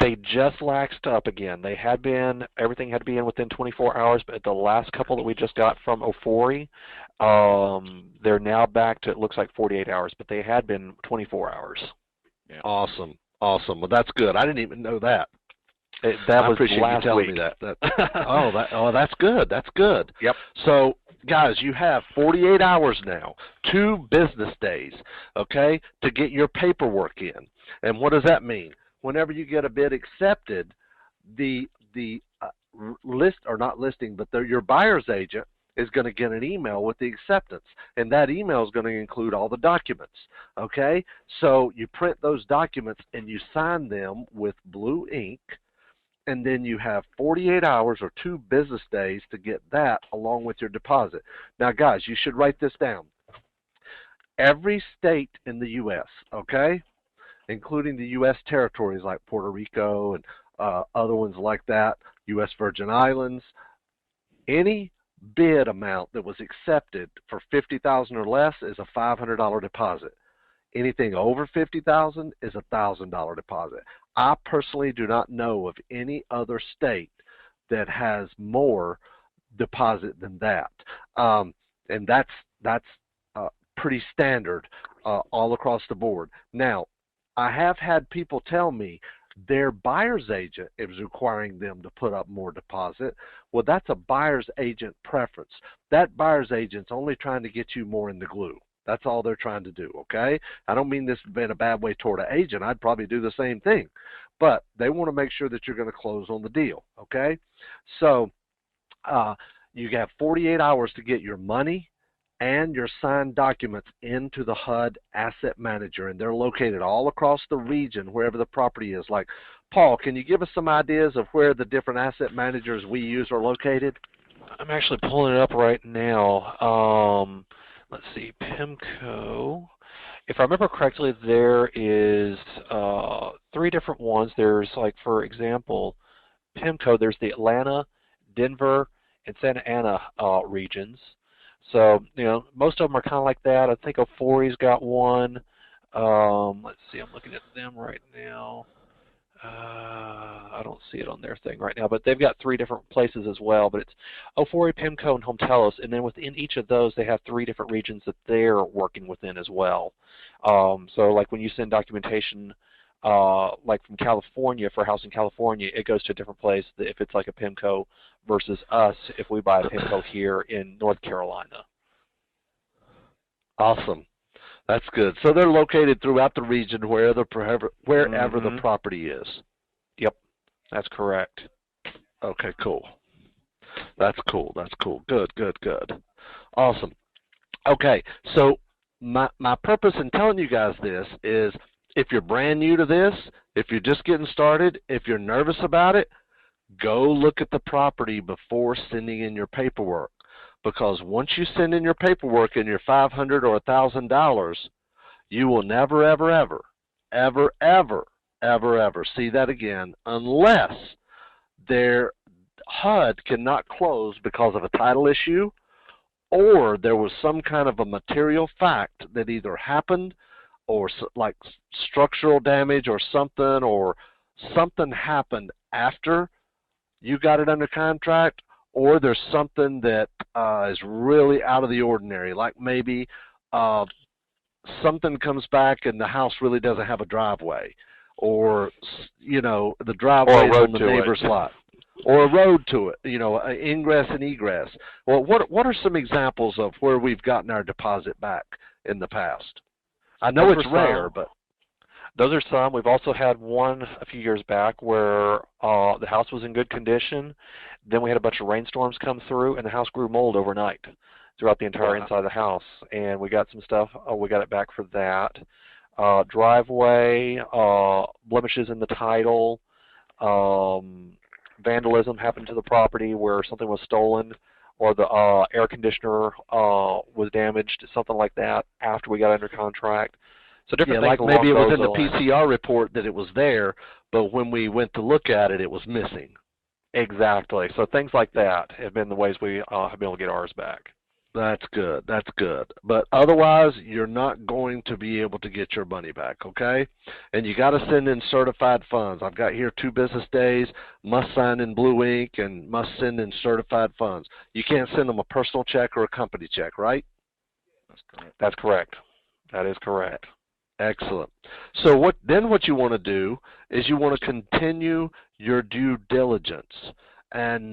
They just laxed up again. Everything had to be in within 24 hours, but the last couple that we just got from Ofori, they're now back to, it looks like 48 hours, but they had been 24 hours. Yeah. Awesome. Awesome. Well, that's good. I didn't even know that. That was appreciate last you telling week. me that. That's good. That's good. Yep. So, guys, you have 48 hours now, 2 business days, okay, to get your paperwork in. And what does that mean? Whenever you get a bid accepted, the your buyer's agent is going to get an email with the acceptance, and that email is going to include all the documents, okay? So you print those documents and you sign them with blue ink, and then you have 48 hours or 2 business days to get that along with your deposit. Now, guys, you should write this down. Every state in the U.S., okay, including the U.S. territories like Puerto Rico and other ones like that, U.S. Virgin Islands, any bid amount that was accepted for $50,000 or less is a $500 deposit. Anything over $50,000 is a $1,000 deposit. I personally do not know of any other state that has more deposit than that, and that's pretty standard all across the board. Now, I have had people tell me their buyer's agent is requiring them to put up more deposit. Well, that's a buyer's agent preference. That buyer's agent's only trying to get you more in the glue. That's all they're trying to do, okay? I don't mean this in a bad way toward an agent. I'd probably do the same thing. But they want to make sure that you're going to close on the deal, okay? So you have 48 hours to get your money and your signed documents into the HUD Asset Manager, and they're located all across the region, wherever the property is. Like, Paul, can you give us some ideas of where the different asset managers we use are located? I'm actually pulling it up right now. Let's see, PIMCO. If I remember correctly, there is 3 different ones. There's, like, for example, PIMCO, there's the Atlanta, Denver, and Santa Ana regions. So, you know, most of them are kind of like that. I think Ofori's got one. Let's see, I'm looking at them right now. I don't see it on their thing right now, but they've got 3 different places as well. But it's Ofori, PIMCO, and Hometelos, and then within each of those, they have 3 different regions that they're working within as well. So, like when you send documentation, like from California for a house in California, it goes to a different place if it's like a PIMCO versus us if we buy a PIMCO here in North Carolina. Awesome. That's good. So they're located throughout the region wherever the property is. Yep, that's correct. Okay, cool. That's cool. That's cool. Good, good, good. Awesome. Okay, so my purpose in telling you guys this is if you're brand new to this, if you're just getting started, if you're nervous about it, go look at the property before sending in your paperwork. Because once you send in your paperwork and your $500 or $1,000, you will never, ever, ever, ever, ever, ever, ever see that again unless their HUD cannot close because of a title issue or there was some kind of a material fact that either happened or like structural damage or something happened after you got it under contract, or there's something that is really out of the ordinary, like maybe something comes back and the house really doesn't have a driveway, or, you know, the driveway is on the neighbor's lot, or a road to it, you know, ingress and egress. Well, what are some examples of where we've gotten our deposit back in the past? I know it's rare, but those are some. We've also had one a few years back where the house was in good condition. Then we had a bunch of rainstorms come through, and the house grew mold overnight throughout the entire inside of the house. And we got some stuff. We got it back for that. Driveway, blemishes in the title, vandalism happened to the property where something was stolen, or the air conditioner was damaged, something like that, after we got under contract. So different things, like maybe it was in the PCR report that it was there, but when we went to look at it, it was missing. Exactly. So things like that have been the ways we have been able to get ours back. That's good. That's good. But otherwise, you're not going to be able to get your money back, okay? And you got to send in certified funds. I've got here 2 business days, must sign in blue ink, and must send in certified funds. You can't send them a personal check or a company check, right? That's correct. That is correct. Excellent. So what you want to do is you want to continue your due diligence. And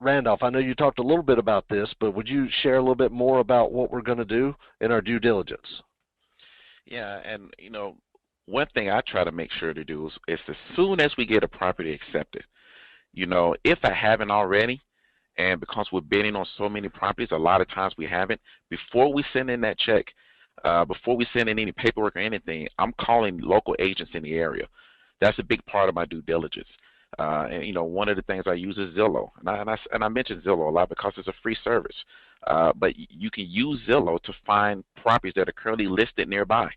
Randolph, I know you talked a little bit about this, but would you share a little bit more about what we're going to do in our due diligence? Yeah, and you know, one thing I try to make sure to do is as soon as we get a property accepted, you know, if I haven't already, and because we're bidding on so many properties, a lot of times we haven't, before we send in that check, before we send in any paperwork or anything, I'm calling local agents in the area. That's a big part of my due diligence. And you know, one of the things I use is Zillow, and I mention Zillow a lot because it's a free service. But you can use Zillow to find properties that are currently listed nearby,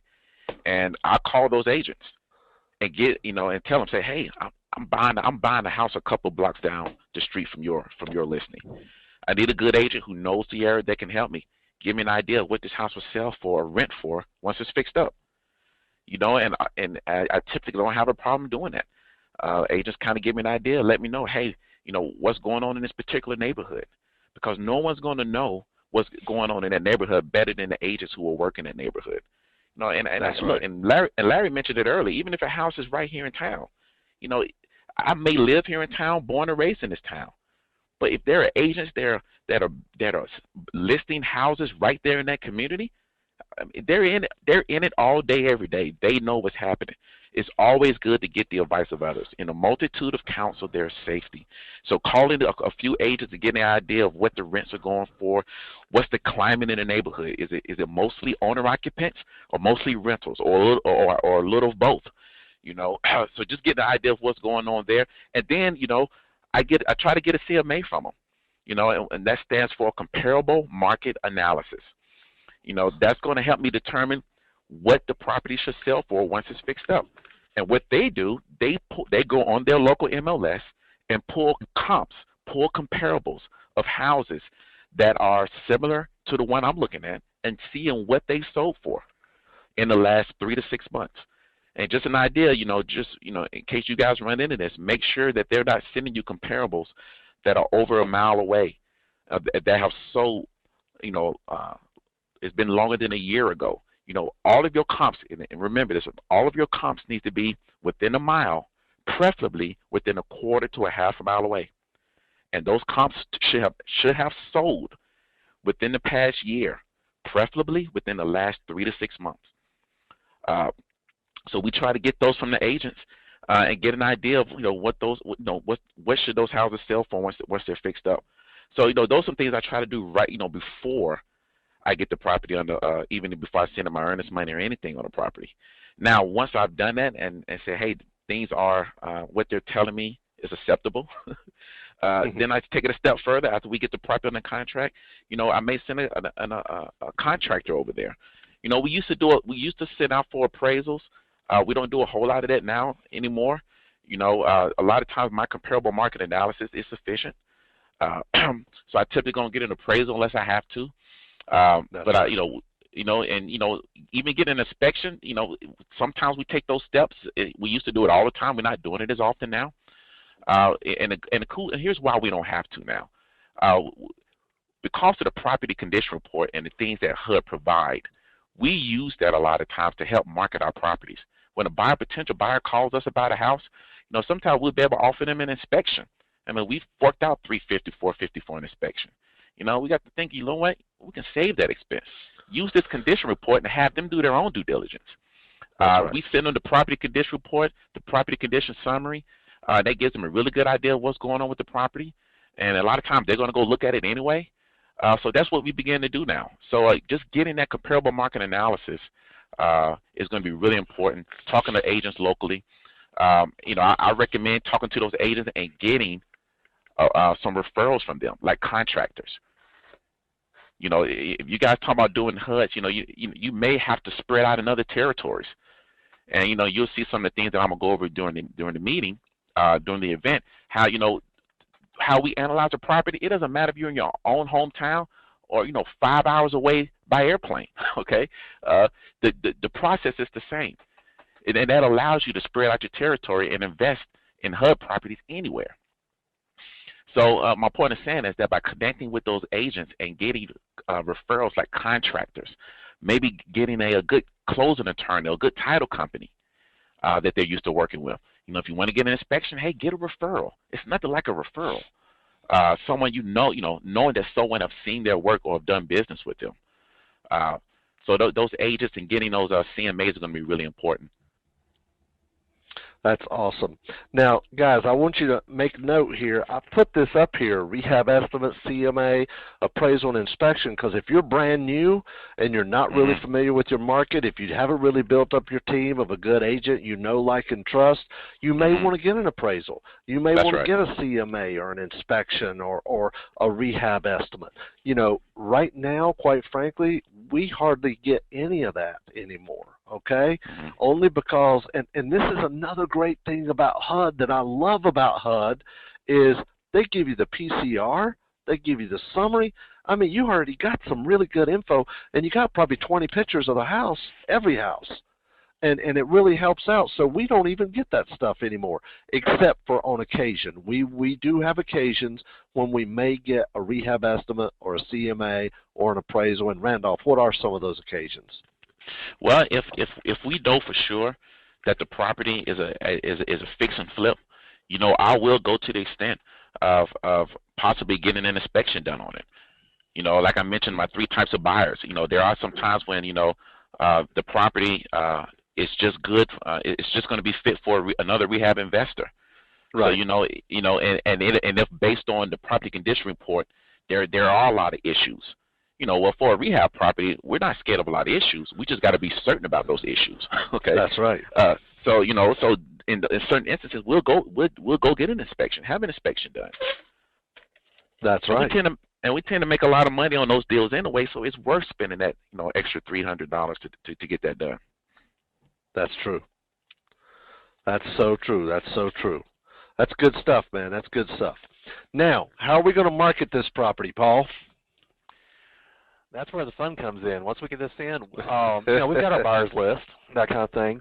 and I call those agents and and tell them, say, hey, I'm buying a house a couple blocks down the street from your listing. I need a good agent who knows the area that can help me. Give me an idea of what this house will sell for or rent for once it's fixed up. And I typically don't have a problem doing that. Agents kind of give me an idea, let me know, hey, what's going on in this particular neighborhood, because no one's going to know what's going on in that neighborhood better than the agents who will work in that neighborhood. That's Look, right. and Larry mentioned it earlier. Even if a house is right here in town, I may live here in town, born and raised in this town, but if there are agents there that are listing houses right there in that community, I mean, they're in it all day, every day. They know what's happening. It's always good to get the advice of others. In a multitude of counsel, there's safety. So calling a few agents to get an idea of what the rents are going for, what's the climate in the neighborhood. Is it mostly owner occupants or mostly rentals or a little of both? So just get the idea of what's going on there, and then I try to get a CMA from them. And that stands for comparable market analysis. That's going to help me determine what the property should sell for once it's fixed up. And what they do, they go on their local MLS and pull comps, pull comparables of houses that are similar to the one I'm looking at and seeing what they sold for in the last 3 to 6 months. And just an idea, in case you guys run into this, make sure that they're not sending you comparables that are over a mile away, that have sold, it's been longer than a year ago. All of your comps, and remember this, all of your comps need to be within a mile, preferably within a quarter to a half a mile away. And those comps should have sold within the past year, preferably within the last 3 to 6 months. So we try to get those from the agents and get an idea of what should those houses sell for once they're fixed up. So those are some things I try to do right before I get the property under, even before I send them my earnest money or anything on the property. Now, once I've done that and say, hey, things are what they're telling me is acceptable, then I take it a step further. After we get the property under contract, I may send a contractor over there. We used to do it. We used to send out for appraisals. We don't do a whole lot of that now anymore. A lot of times my comparable market analysis is sufficient. So I typically don't get an appraisal unless I have to. But even get an inspection, sometimes we take those steps. We used to do it all the time. We're not doing it as often now. And here's why we don't have to now. Because of the property condition report and the things that HUD provide, we use that a lot of times to help market our properties. When a potential buyer calls us about a house, sometimes we'll be able to offer them an inspection. I mean, we've worked out $350, $450 for an inspection. We got to think, what? We can save that expense. Use this condition report and have them do their own due diligence. Right. We send them the property condition report, the property condition summary. That gives them a really good idea of what's going on with the property. And a lot of times they're going to go look at it anyway. So that's what we begin to do now. So just getting that comparable market analysis is going to be really important. Talking to agents locally. I recommend talking to those agents and getting some referrals from them, like contractors. If you guys talk about doing HUDs, you may have to spread out in other territories, and you'll see some of the things that I'm gonna go over during the meeting, during the event. How we analyze a property. It doesn't matter if you're in your own hometown or 5 hours away by airplane. Okay, the process is the same, and that allows you to spread out your territory and invest in HUD properties anywhere. So my point of saying is that by connecting with those agents and getting referrals like contractors, maybe getting a good closing attorney or a good title company that they're used to working with. If you want to get an inspection, hey, get a referral. It's nothing like a referral. Someone knowing that someone have seen their work or have done business with them. So those agents and getting those CMAs are going to be really important. That's awesome. Now, guys, I want you to make note here. I put this up here, rehab estimate, CMA, appraisal, and inspection, because if you're brand new and you're not really familiar with your market, if you haven't really built up your team of a good agent like, and trust, you may want to get an appraisal. You may want to get a CMA or an inspection or a rehab estimate. Right now, quite frankly, we hardly get any of that anymore. Okay, only because, and this is another great thing about HUD that I love about HUD is they give you the PCR, They give you the summary. I mean, you already got some really good info, and you got probably 20 pictures of the house, every house. And it really helps out. So we don't even get that stuff anymore, except for on occasion. We do have occasions when we may get a rehab estimate or a CMA or an appraisal. And Randolph, what are some of those occasions? Well, if we know for sure that the property is a fix and flip, you know, I will go to the extent of possibly getting an inspection done on it. You know, like I mentioned, my 3 types of buyers. You know, there are some times when, you know, the property is just good. It's just going to be fit for another rehab investor. Right. So and if based on the property condition report, there are a lot of issues. You know, well, for a rehab property, we're not scared of a lot of issues. We just got to be certain about those issues. Okay. That's right. So in certain instances, we'll go get an inspection, have an inspection done. That's right. We tend to make a lot of money on those deals anyway, so it's worth spending that extra $300 to get that done. That's true. That's so true. That's so true. That's good stuff, man. That's good stuff. Now, how are we going to market this property, Paul? That's where the fun comes in. Once we get this in, we've got our buyers list, that kind of thing.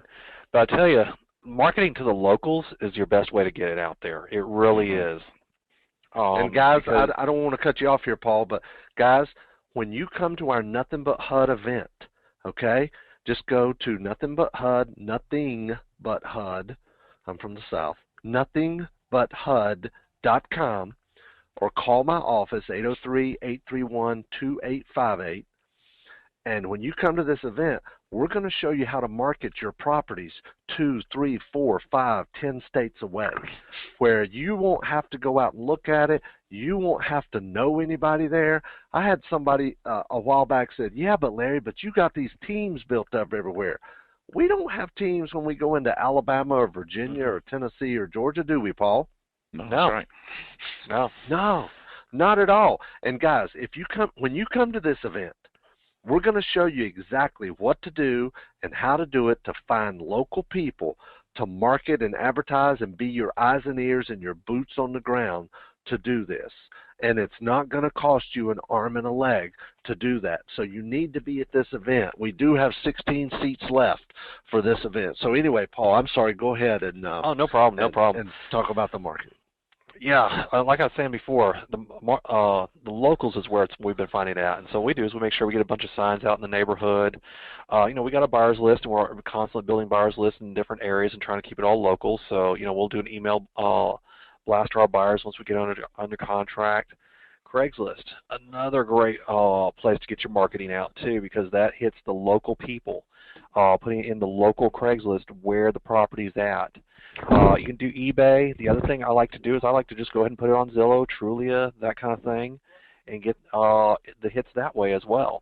But I tell you, marketing to the locals is your best way to get it out there. It really is. And guys, I don't want to cut you off here, Paul, but guys, when you come to our Nothing But HUD event, okay, just go to Nothing But HUD, I'm from the South, nothingbutHUD.com, or call my office, 803-831-2858. And when you come to this event, we're going to show you how to market your properties 2, 3, 4, 5, 10 states away, where you won't have to go out and look at it. You won't have to know anybody there. I had somebody a while back said, yeah, but Larry, but you got these teams built up everywhere. We don't have teams when we go into Alabama or Virginia or Tennessee or Georgia, do we, Paul? No. Right. No, not at all. And guys, when you come to this event, we're going to show you exactly what to do and how to do it to find local people to market and advertise and be your eyes and ears and your boots on the ground to do this. And it's not going to cost you an arm and a leg to do that. So you need to be at this event. We do have 16 seats left for this event. So anyway, Paul, I'm sorry. Go ahead and no problem. And talk about the market. Yeah, like I was saying before, the locals is where we've been finding out. And so what we do is we make sure we get a bunch of signs out in the neighborhood. We got a buyers list, and we're constantly building buyers lists in different areas and trying to keep it all local. So, we'll do an email blast to our buyers once we get under contract. Craigslist, another great place to get your marketing out too, because that hits the local people. Putting it in the local Craigslist where the property's at. You can do eBay. The other thing I like to do is I like to just go ahead and put it on Zillow, Trulia, that kind of thing, and get the hits that way as well.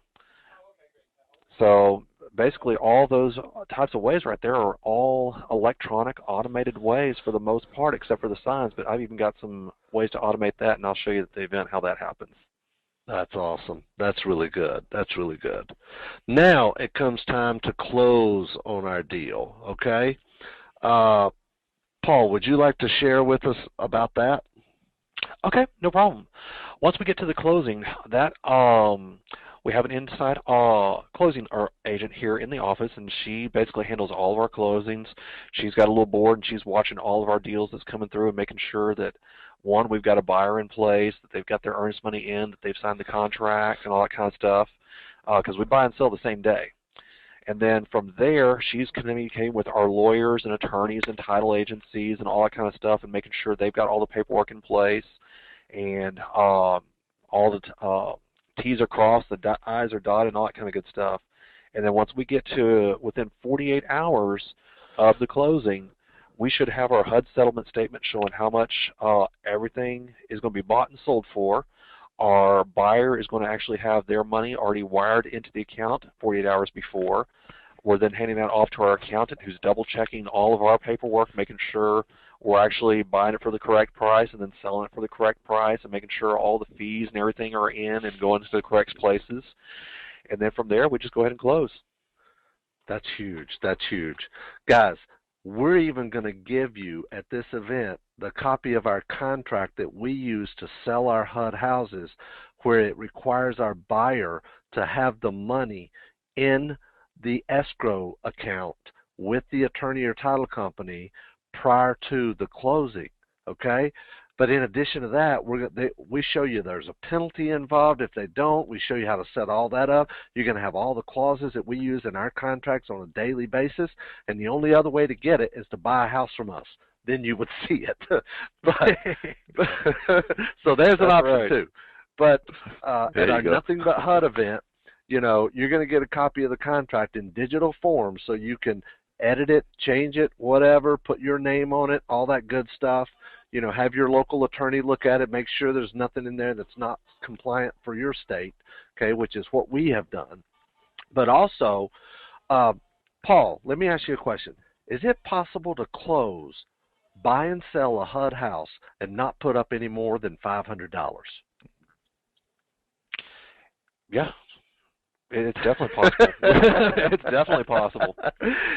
So basically all those types of ways right there are all electronic, automated ways for the most part, except for the signs. But I've even got some ways to automate that, and I'll show you at the event how that happens. That's awesome. That's really good. That's really good. Now it comes time to close on our deal, okay? Paul, would you like to share with us about that? Okay, no problem. Once we get to the closing, that we have an inside closing agent here in the office, and she basically handles all of our closings. She's got a little board, and she's watching all of our deals that's coming through and making sure that, one, we've got a buyer in place, that they've got their earnest money in, that they've signed the contract and all that kind of stuff, because we buy and sell the same day. And then from there, she's communicating with our lawyers and attorneys and title agencies and all that kind of stuff and making sure they've got all the paperwork in place and all the T's are crossed, the I's are dotted, and all that kind of good stuff. And then once we get to within 48 hours of the closing, we should have our HUD settlement statement showing how much everything is going to be bought and sold for. Our buyer is going to actually have their money already wired into the account 48 hours before. We're then handing that off to our accountant, who's double-checking all of our paperwork, making sure we're actually buying it for the correct price and then selling it for the correct price and making sure all the fees and everything are in and going to the correct places. And then from there, we just go ahead and close. That's huge. That's huge. Guys, we're even going to give you at this event the copy of our contract that we use to sell our HUD houses, where it requires our buyer to have the money in the escrow account with the attorney or title company prior to the closing, okay? But in addition to that, we show you there's a penalty involved if they don't. We show you how to set all that up. You're going to have all the clauses that we use in our contracts on a daily basis, and the only other way to get it is to buy a house from us. Then you would see it. So there's an option too. But at our Nothing But HUD event, you're going to get a copy of the contract in digital form so you can edit it, change it, whatever, put your name on it, all that good stuff. Have your local attorney look at it, make sure there's nothing in there that's not compliant for your state, okay, which is what we have done. But also, Paul, let me ask you a question. Is it possible to close, buy and sell a HUD house and not put up any more than $500? Yeah. It's definitely possible. It's definitely possible.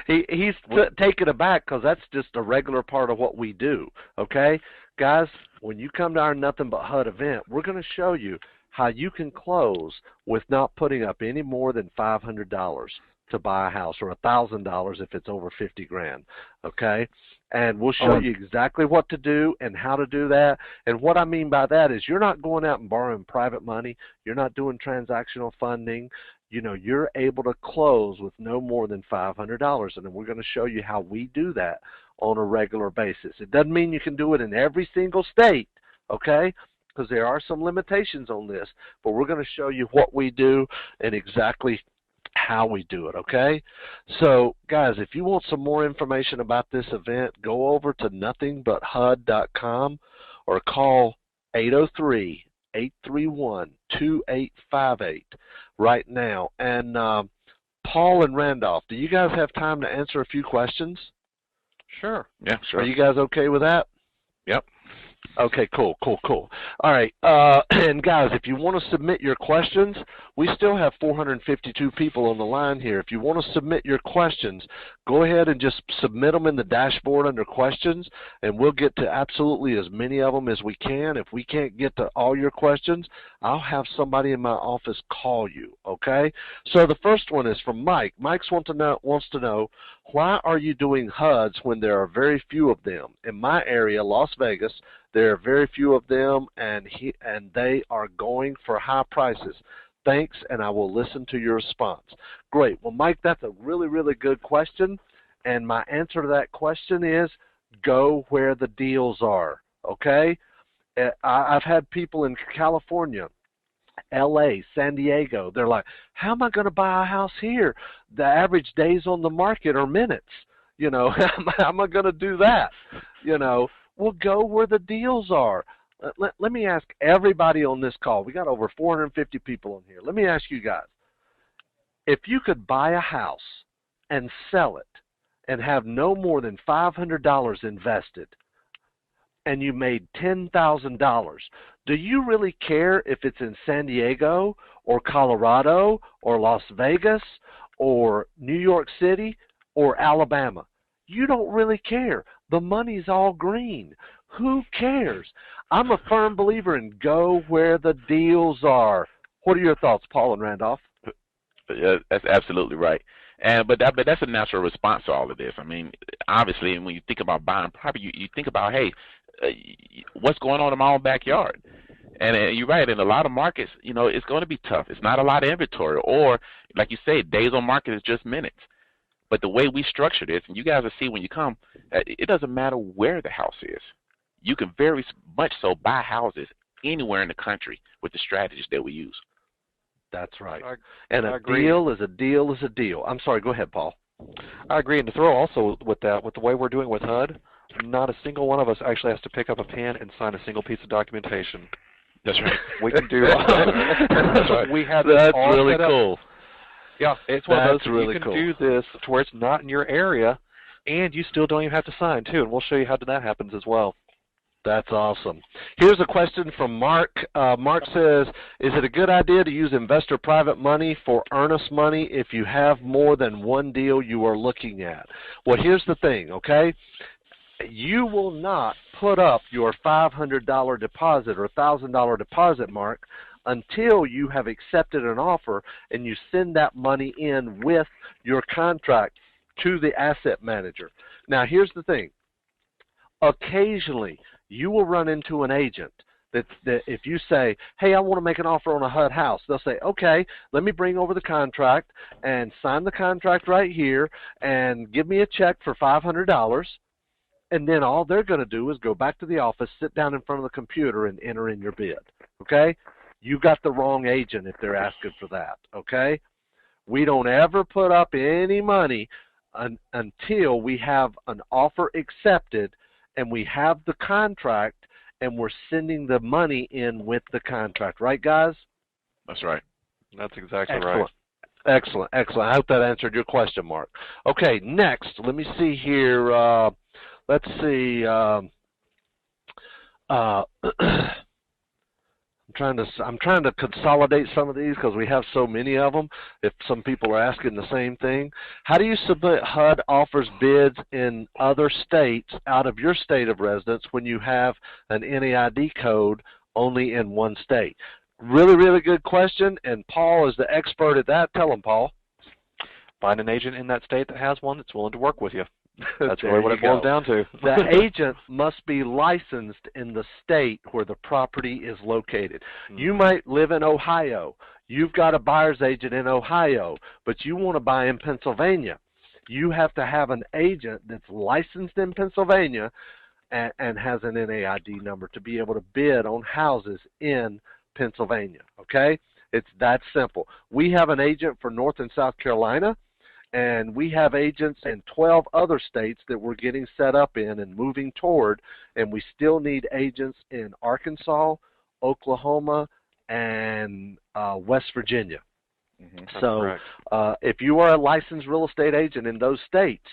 He's taken aback because that's just a regular part of what we do, okay? Guys, when you come to our Nothing But HUD event, we're going to show you how you can close with not putting up any more than $500 to buy a house, or $1,000 if it's over 50 grand, okay? And we'll show you exactly what to do and how to do that. And what I mean by that is you're not going out and borrowing private money. You're not doing transactional funding. You're able to close with no more than $500. And then we're going to show you how we do that on a regular basis. It doesn't mean you can do it in every single state, okay? Because there are some limitations on this. But we're going to show you what we do and exactly how we do it, okay? So, guys, if you want some more information about this event, go over to nothingbutHUD.com or call 803-831-2858 right now. And Paul and Randolph, do you guys have time to answer a few questions? Sure. Yeah, sure. Are you guys okay with that? Yep. Okay, cool. All right, and guys, if you want to submit your questions, we still have 452 people on the line here. If you want to submit your questions, go ahead and just submit them in the dashboard under questions, and we'll get to absolutely as many of them as we can. If we can't get to all your questions, I'll have somebody in my office call you, okay? So the first one is from Mike. Mike wants to know, why are you doing HUDs when there are very few of them? In my area, Las Vegas, there are very few of them, and they are going for high prices. Thanks, and I will listen to your response. Great. Well, Mike, that's a really, really good question, and my answer to that question is go where the deals are, okay? I've had people in California, LA, San Diego, they're like, how am I going to buy a house here? The average days on the market are minutes. How am I going to do that? Well, go where the deals are. Let me ask everybody on this call. We got over 450 people on here. Let me ask you guys, if you could buy a house and sell it and have no more than $500 invested, and you made $10,000, do you really care if it's in San Diego or Colorado or Las Vegas or New York City or Alabama? You don't really care. The money's all green. Who cares? I'm a firm believer in go where the deals are. What are your thoughts, Paul and Randolph? Yeah, that's absolutely right. But that's a natural response to all of this. I mean, obviously, when you think about buying property, you think about, hey, what's going on in my own backyard? And you're right, in a lot of markets, it's going to be tough. It's not a lot of inventory, or like you say, days on market is just minutes. But the way we structure this, and you guys will see when you come, it doesn't matter where the house is. You can very much so buy houses anywhere in the country with the strategies that we use. That's right. I agree. Deal is a deal is a deal. I'm sorry, go ahead, Paul. I agree. And to throw also with that, with the way we're doing with HUD, not a single one of us actually has to pick up a pen and sign a single piece of documentation. That's right. We can do That's right. We have this That's all really set up. cool. Yeah, it's one of those really you can cool. do this to where it's not in your area, and you still don't even have to sign, too, and we'll show you how that happens as well. That's awesome. Here's a question from Mark. Mark says, is it a good idea to use investor private money for earnest money if you have more than one deal you are looking at? Well, here's the thing, okay? You will not put up your $500 deposit or $1,000 deposit, Mark, until you have accepted an offer and you send that money in with your contract to the asset manager. Now, here's the thing. Occasionally, you will run into an agent that if you say, hey, I want to make an offer on a HUD house, they'll say, okay, let me bring over the contract and sign the contract right here and give me a check for $500. And then all they're going to do is go back to the office, sit down in front of the computer, and enter in your bid, okay? You got the wrong agent if they're asking for that, okay? We don't ever put up any money until we have an offer accepted and we have the contract and we're sending the money in with the contract. Right, guys? That's right. That's exactly Excellent. right. Excellent, excellent. I hope that answered your question, Mark. Okay, next, let me see here. Let's see. I'm trying to consolidate some of these because we have so many of them. If some people are asking the same thing, how do you submit HUD offers bids in other states out of your state of residence when you have an NAID code only in one state? Really, really good question, and Paul is the expert at that. Tell him, Paul. Find an agent in that state that has one that's willing to work with you. That's really what it boils down to. The agent must be licensed in the state where the property is located. You might live in Ohio. You've got a buyer's agent in Ohio, but you want to buy in Pennsylvania. You have to have an agent that's licensed in Pennsylvania and has an NAID number to be able to bid on houses in Pennsylvania, okay? It's that simple. We have an agent for North and South Carolina, and we have agents in 12 other states that we're getting set up in and moving toward, and we still need agents in Arkansas, Oklahoma, and West Virginia. So if you are a licensed real estate agent in those states,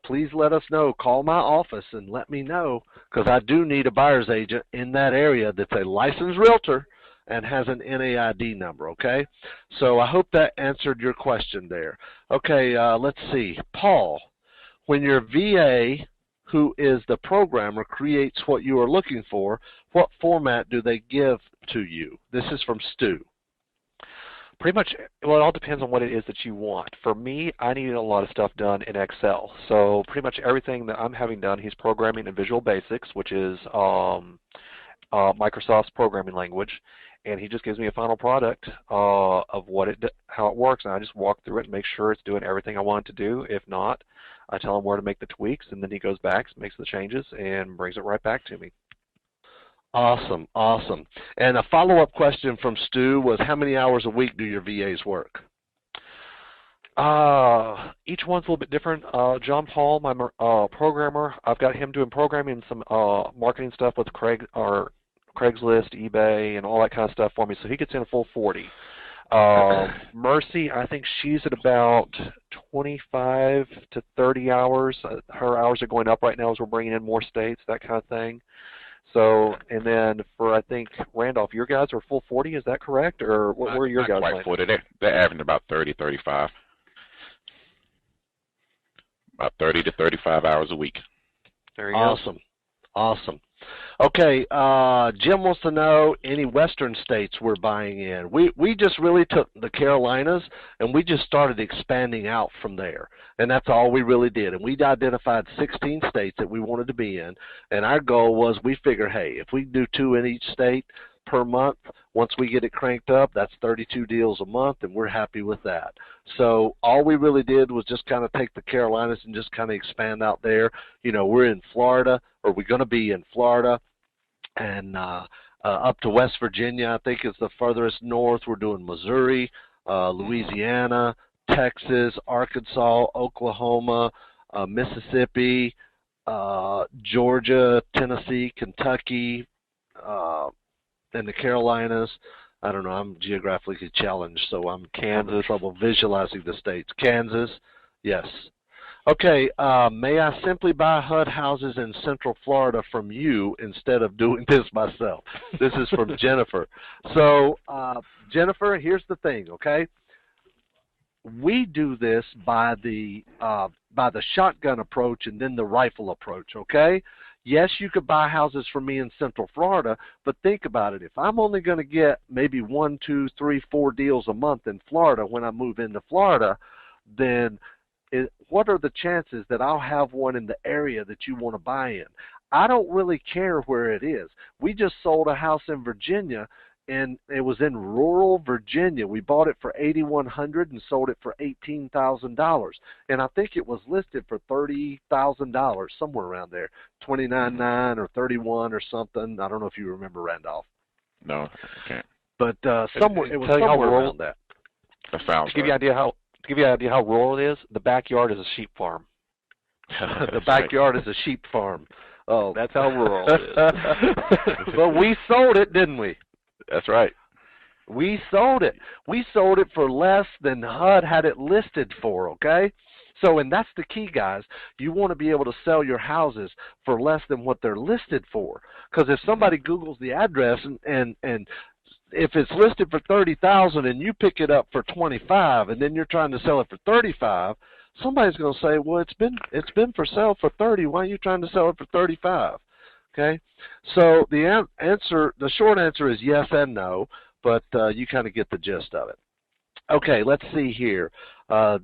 please let us know. Call my office and let me know, because I do need a buyer's agent in that area that's a licensed realtor and has an NAID number, okay? So I hope that answered your question there. Okay, let's see. Paul, when your VA, who is the programmer, creates what you are looking for, what format do they give to you? This is from Stu. Pretty much, well, it all depends on what it is that you want. For me, I need a lot of stuff done in Excel. So pretty much everything that I'm having done, he's programming in Visual Basics, which is Microsoft's programming language. And he just gives me a final product of how it works, and I just walk through it and make sure it's doing everything I want it to do. If not, I tell him where to make the tweaks, and then he goes back, makes the changes, and brings it right back to me. Awesome, awesome. And a follow-up question from Stu was, how many hours a week do your VAs work? Each one's a little bit different. John Paul, my programmer, I've got him doing programming and some marketing stuff with Craigslist, eBay, and all that kind of stuff for me, so he gets in a full 40. Mercy, I think she's at about 25 to 30 hours. Her hours are going up right now as we're bringing in more states, that kind of thing. So, and then for, I think, Randolph, your guys are full 40, is that correct? Or what were your guys like? 40. They're averaging about 30, 35. About 30 to 35 hours a week. There you go. Awesome. Awesome. Okay, Jim wants to know any western states we're buying in. We just really took the Carolinas and we just started expanding out from there. And that's all we really did. And we identified 16 states that we wanted to be in. And our goal was, we figure, hey, if we do 2 in each state per month, once we get it cranked up, that's 32 deals a month, and we're happy with that. So all we really did was just kind of take the Carolinas and just kind of expand out there. You know, we're in Florida, or we're going to be in Florida, and up to West Virginia, I think, is the furthest north. We're doing Missouri, Louisiana, Texas, Arkansas, Oklahoma, Mississippi, Georgia, Tennessee, Kentucky, and the Carolinas. I don't know, I'm geographically challenged, so I'm having trouble visualizing the states. Kansas, yes. Okay, may I simply buy HUD houses in Central Florida from you instead of doing this myself? This is from Jennifer. So, Jennifer, here's the thing, okay? We do this by the shotgun approach and then the rifle approach, okay? Yes, you could buy houses from me in Central Florida, but think about it. If I'm only going to get maybe 1, 2, 3, 4 deals a month in Florida when I move into Florida, then what are the chances that I'll have one in the area that you want to buy in? I don't really care where it is. We just sold a house in Virginia, and it was in rural Virginia. We bought it for $8,100 and sold it for $18,000, and I think it was listed for $30,000, somewhere around there, $29,900 or $31,000 or something. I don't know if you remember, Randolph. No, I can't. But somewhere it was somewhere around that. That sounds. To give you an idea how rural it is, the backyard is a sheep farm. The backyard is a sheep farm. Oh, that's how rural it is. But we sold it, didn't we? That's right. We sold it. We sold it for less than HUD had it listed for, okay? So, and that's the key, guys. You want to be able to sell your houses for less than what they're listed for. Because if somebody Googles the address and if it's listed for $30,000 and you pick it up for $25,000 and then you're trying to sell it for $35,000, somebody's going to say, well, it's been for sale for $30,000. Why are you trying to sell it for $35,000? Okay, so the short answer is yes and no, but you kind of get the gist of it. Okay, let's see here.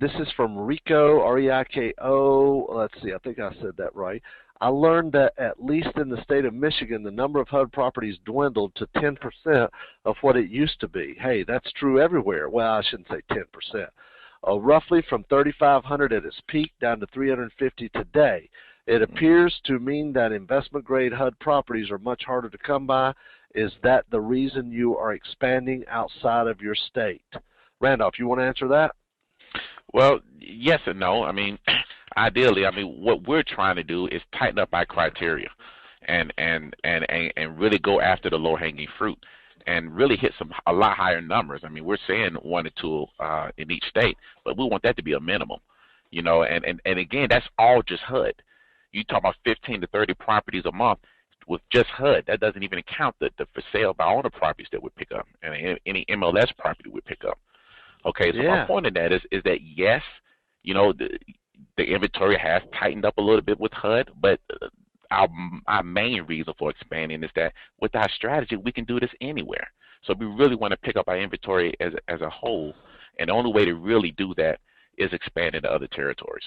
This is from Rico, R-E-I-K-O. Let's see, I think I said that right. I learned that at least in the state of Michigan, the number of HUD properties dwindled to 10% of what it used to be. Hey, that's true everywhere. Well, I shouldn't say 10%. Roughly from 3,500 at its peak down to 350 today. It appears to mean that investment-grade HUD properties are much harder to come by. Is that the reason you are expanding outside of your state? Randolph, you want to answer that? Well, yes and no. I mean, ideally, what we're trying to do is tighten up our criteria and really go after the low-hanging fruit and really hit a lot higher numbers. I mean, we're saying 1 or 2 in each state, but we want that to be a minimum, you know, and again, that's all just HUD. You talk about 15 to 30 properties a month with just HUD. That doesn't even count the for sale by owner properties that we pick up and any MLS property we pick up. Okay, so my point in that is that yes, you know, the inventory has tightened up a little bit with HUD, but our main reason for expanding is that with our strategy, we can do this anywhere. So we really want to pick up our inventory as a whole, and the only way to really do that is expand into other territories.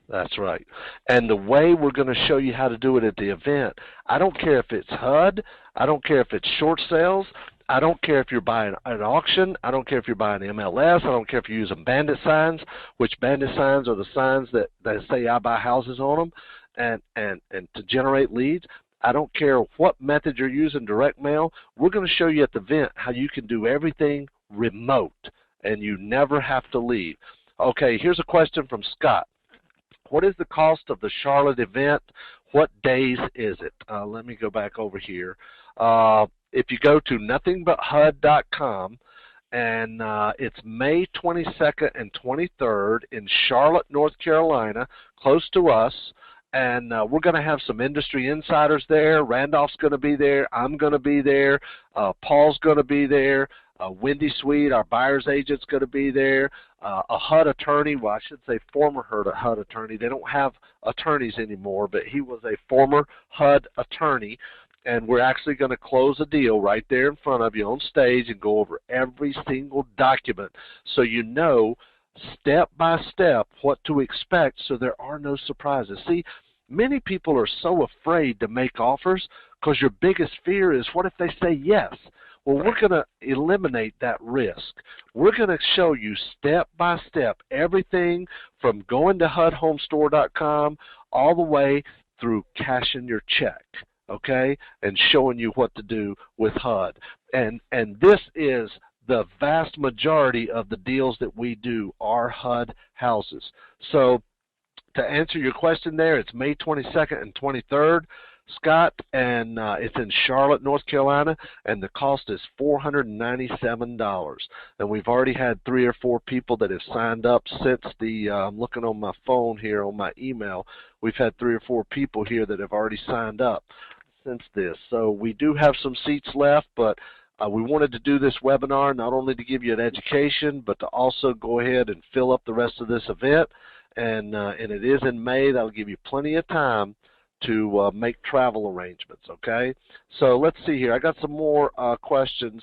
That's right. And the way we're going to show you how to do it at the event, I don't care if it's HUD, I don't care if it's short sales, I don't care if you're buying an auction, I don't care if you're buying MLS, I don't care if you're using bandit signs, which bandit signs are the signs that say I buy houses on them, and to generate leads. I don't care what method you're using, direct mail. We're going to show you at the event how you can do everything remote, and you never have to leave. Okay, here's a question from Scott. What is the cost of the Charlotte event? What days is it? Let me go back over here. If you go to nothingbutHUD.com, and it's May 22nd and 23rd in Charlotte, North Carolina, close to us, and we're going to have some industry insiders there. Randolph's going to be there. I'm going to be there. Paul's going to be there. Wendy Sweet, our buyer's agent's going to be there. A HUD attorney, well, I should say former HUD attorney. They don't have attorneys anymore, but he was a former HUD attorney, and we're actually going to close a deal right there in front of you on stage and go over every single document so you know step by step what to expect so there are no surprises. See, many people are so afraid to make offers because your biggest fear is, what if they say yes? Well, we're going to eliminate that risk. We're going to show you step by step everything from going to HUDHomestore.com all the way through cashing your check, okay, and showing you what to do with HUD. And this is the vast majority of the deals that we do are HUD houses. So to answer your question there, it's May 22nd and 23rd. Scott, and it's in Charlotte, North Carolina, and the cost is $497. And we've already had 3 or 4 people that have signed up since the, I'm looking on my phone here on my email, we've had 3 or 4 people here that have already signed up since this. So we do have some seats left, but we wanted to do this webinar not only to give you an education, but to also go ahead and fill up the rest of this event. And it is in May. That'll give you plenty of time to make travel arrangements, okay? So let's see here. I got some more questions.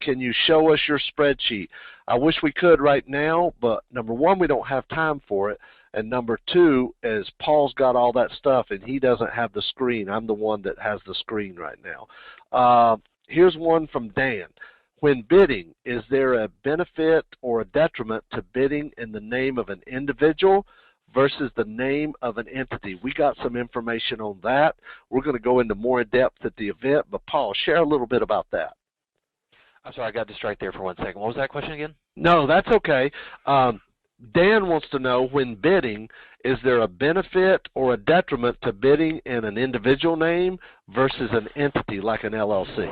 Can you show us your spreadsheet? I wish we could right now, but number one, we don't have time for it. And number two is Paul's got all that stuff, and he doesn't have the screen. I'm the one that has the screen right now. Here's one from Dan. When bidding, is there a benefit or a detriment to bidding in the name of an individual versus the name of an entity? We got some information on that. We're going to go into more in depth at the event, but Paul, share a little bit about that. I'm sorry, I got distracted there for 1 second. What was that question again? No, that's okay. Dan wants to know, when bidding, is there a benefit or a detriment to bidding in an individual name versus an entity like an LLC?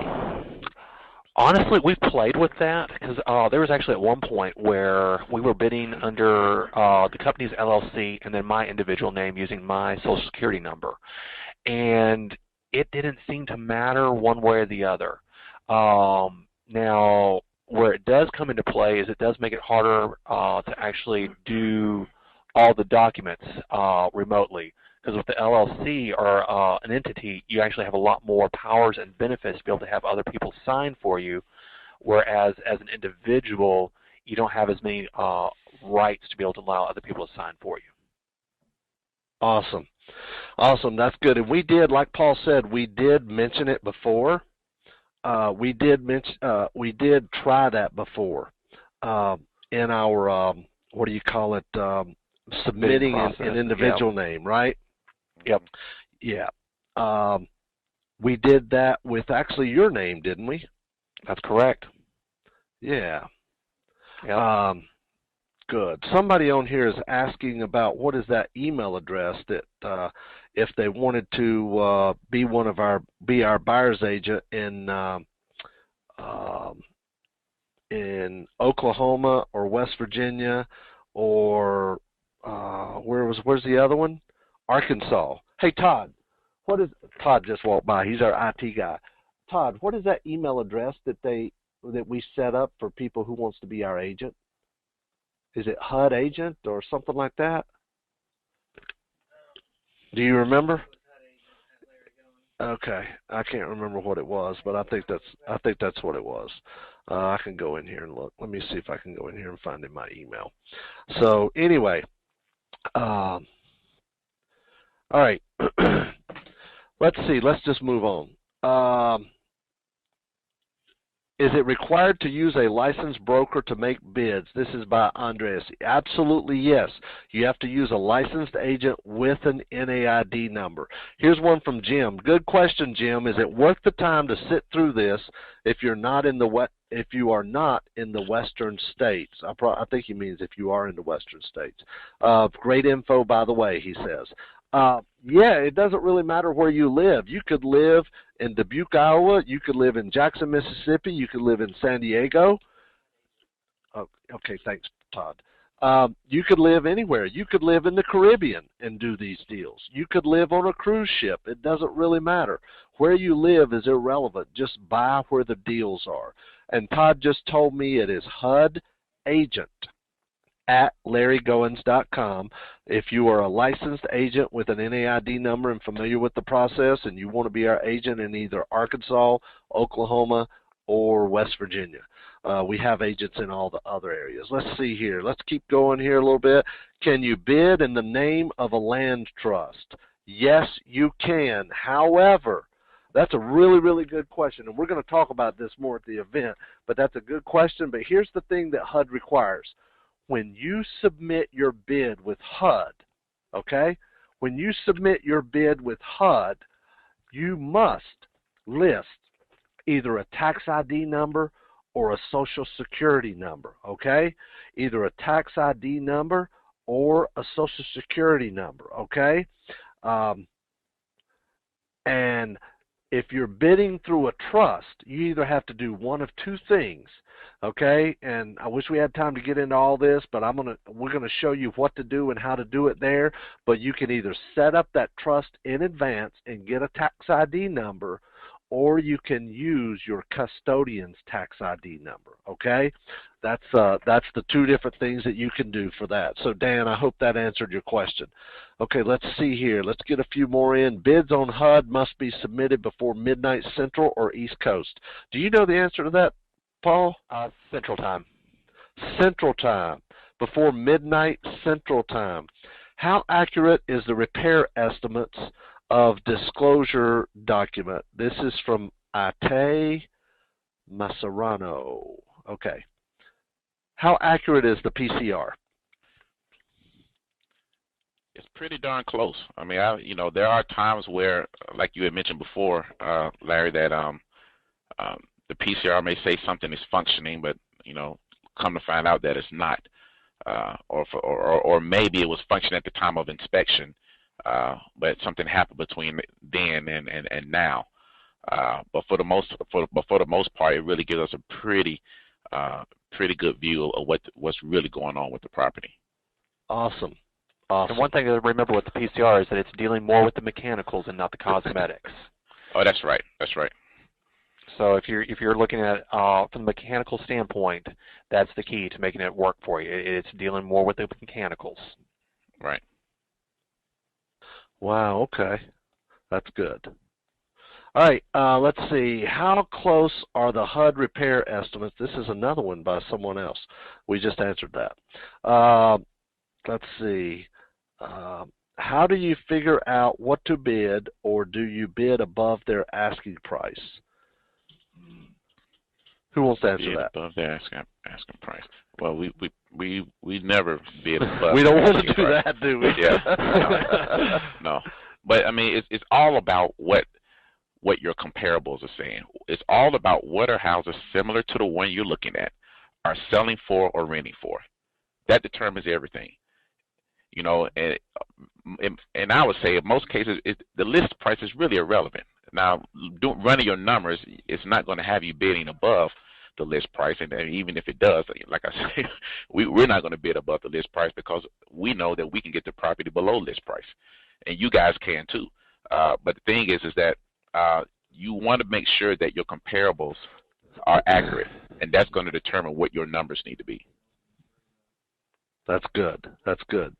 Honestly, we've played with that because there was actually at one point where we were bidding under the company's LLC and then my individual name using my Social Security number. And it didn't seem to matter one way or the other. Now, where it does come into play is it does make it harder to actually do all the documents remotely. Because with the LLC or an entity, you actually have a lot more powers and benefits to be able to have other people sign for you, whereas as an individual, you don't have as many rights to be able to allow other people to sign for you. Awesome. Awesome. That's good. And we did, like Paul said, we did mention it before. We did try that before in our, what do you call it, submitting an individual name, right? Yep. Yeah. We did that with actually your name, didn't we? That's correct. Yeah. Yep. Good. Somebody on here is asking about what is that email address that if they wanted to be our buyer's agent in Oklahoma or West Virginia or where's the other one? Arkansas. Hey Todd, Todd just walked by. He's our IT guy. Todd, what is that email address that we set up for people who wants to be our agent? Is it HUD agent or something like that? Do you remember? Okay, I can't remember what it was, but I think that's what it was. I can go in here and look. Let me see if I can go in here and find in my email. So anyway, all right. Let's see. Let's just move on. Is it required to use a licensed broker to make bids? This is by Andreas. Absolutely yes. You have to use a licensed agent with an NAID number. Here's one from Jim. Good question, Jim. Is it worth the time to sit through this if you are not in the western states? I think he means if you are in the western states. Great info, by the way, he says. Yeah, it doesn't really matter where you live. You could live in Dubuque, Iowa. You could live in Jackson, Mississippi. You could live in San Diego. Oh, okay, thanks, Todd. You could live anywhere. You could live in the Caribbean and do these deals. You could live on a cruise ship. It doesn't really matter. Where you live is irrelevant. Just buy where the deals are. And Todd just told me it is HUD agent at LarryGoins.com. If you are a licensed agent with an NAID number and familiar with the process and you want to be our agent in either Arkansas, Oklahoma, or West Virginia. We have agents in all the other areas. Let's see here. Let's keep going here a little bit. Can you bid in the name of a land trust? Yes, you can. However, that's a really, really good question, and we're going to talk about this more at the event, but that's a good question. But here's the thing that HUD requires. When you submit your bid with HUD, okay, when you submit your bid with HUD, you must list either a tax ID number or a Social Security number, okay? Either a tax ID number or a Social Security number, okay? And if you're bidding through a trust, you either have to do one of two things, okay? And I wish we had time to get into all this, but we're gonna show you what to do and how to do it there. But you can either set up that trust in advance and get a tax ID number, or you can use your custodian's tax ID number, okay? That's the two different things that you can do for that. So, Dan, I hope that answered your question. Okay, let's see here. Let's get a few more in. Bids on HUD must be submitted before midnight Central or East Coast. Do you know the answer to that, Paul? Central Time. Central Time, before midnight Central Time. How accurate is the repair estimates of disclosure document? This is from Ate Masarano. Okay. How accurate is the PCR? It's pretty darn close. I mean, there are times where, like you had mentioned before, Larry, that the PCR may say something is functioning, but come to find out that it's not, or maybe it was functioning at the time of inspection, but something happened between then and now. But for the most part, it really gives us a pretty good view of what's really going on with the property. Awesome. And one thing to remember with the PCR is that it's dealing more with the mechanicals and not the cosmetics. Oh, that's right. That's right. So if you're looking at from the mechanical standpoint, that's the key to making it work for you. It's dealing more with the mechanicals. Right. Wow. Okay, that's good. All right. Let's see. How close are the HUD repair estimates? This is another one by someone else. We just answered that. Let's see. How do you figure out what to bid, or do you bid above their asking price? Who wants to answer bid that? Above their asking price. Well, we never bid above. We don't want to do price. that, do we? Yeah. No. But I mean, it's all about what your comparables are saying. It's all about what are houses similar to the one you're looking at are selling for or renting for. That determines everything. And I would say in most cases, the list price is really irrelevant. Now, running your numbers, it's not going to have you bidding above the list price, and even if it does, like I say, we're not going to bid above the list price because we know that we can get the property below list price, and you guys can too. But the thing is that you want to make sure that your comparables are accurate, and that's going to determine what your numbers need to be. That's good. That's good.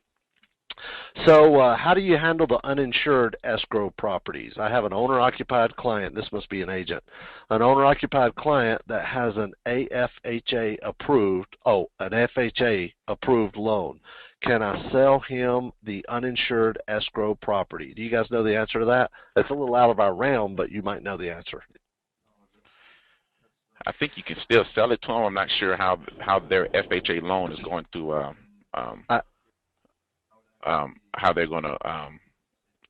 So how do you handle the uninsured escrow properties? I have an owner-occupied client. This must be an agent. An owner-occupied client that has an FHA approved loan. Can I sell him the uninsured escrow property? Do you guys know the answer to that? It's a little out of our realm, but you might know the answer. I think you can still sell it to them. I'm not sure how their FHA loan is going to how they're going to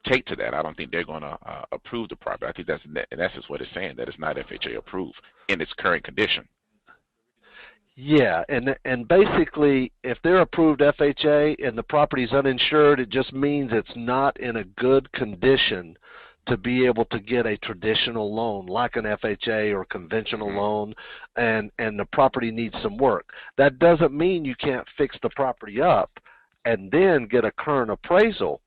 take to that. I don't think they're going to approve the property. I think that's just what it's saying, that it's not FHA approved in its current condition. Yeah, and basically, if they're approved FHA and the property's uninsured, it just means it's not in a good condition to be able to get a traditional loan like an FHA or conventional loan, and the property needs some work. That doesn't mean you can't fix the property up and then get a current appraisal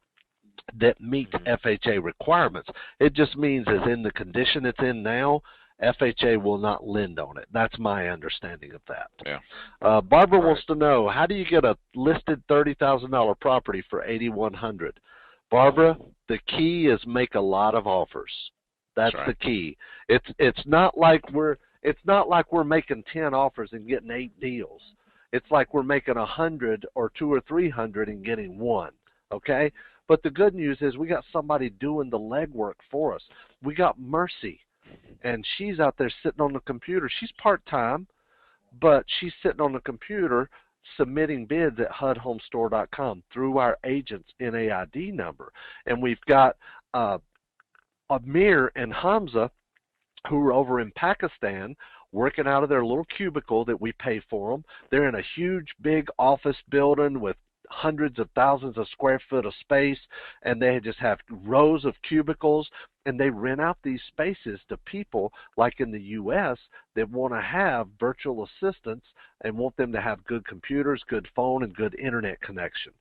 that meets FHA requirements. It just means as in the condition it's in now, FHA will not lend on it. That's my understanding of that. Yeah. Barbara wants to know, how do you get a listed $30,000 property for $8,100? Barbara, the key is make a lot of offers. That's right. The key. It's not like we're making 10 offers and getting 8 deals. It's like we're making 100 or 200 or 300 and getting 1. Okay? But the good news is we got somebody doing the legwork for us. We got Mercy, and she's out there sitting on the computer. She's part-time, but she's sitting on the computer submitting bids at HUDHomestore.com through our agent's NAID number. And we've got Amir and Hamza, who are over in Pakistan, working out of their little cubicle that we pay for them. They're in a huge, big office building with hundreds of thousands of square foot of space, and they just have rows of cubicles, and they rent out these spaces to people like in the U.S. that want to have virtual assistants and want them to have good computers, good phone, and good internet connection.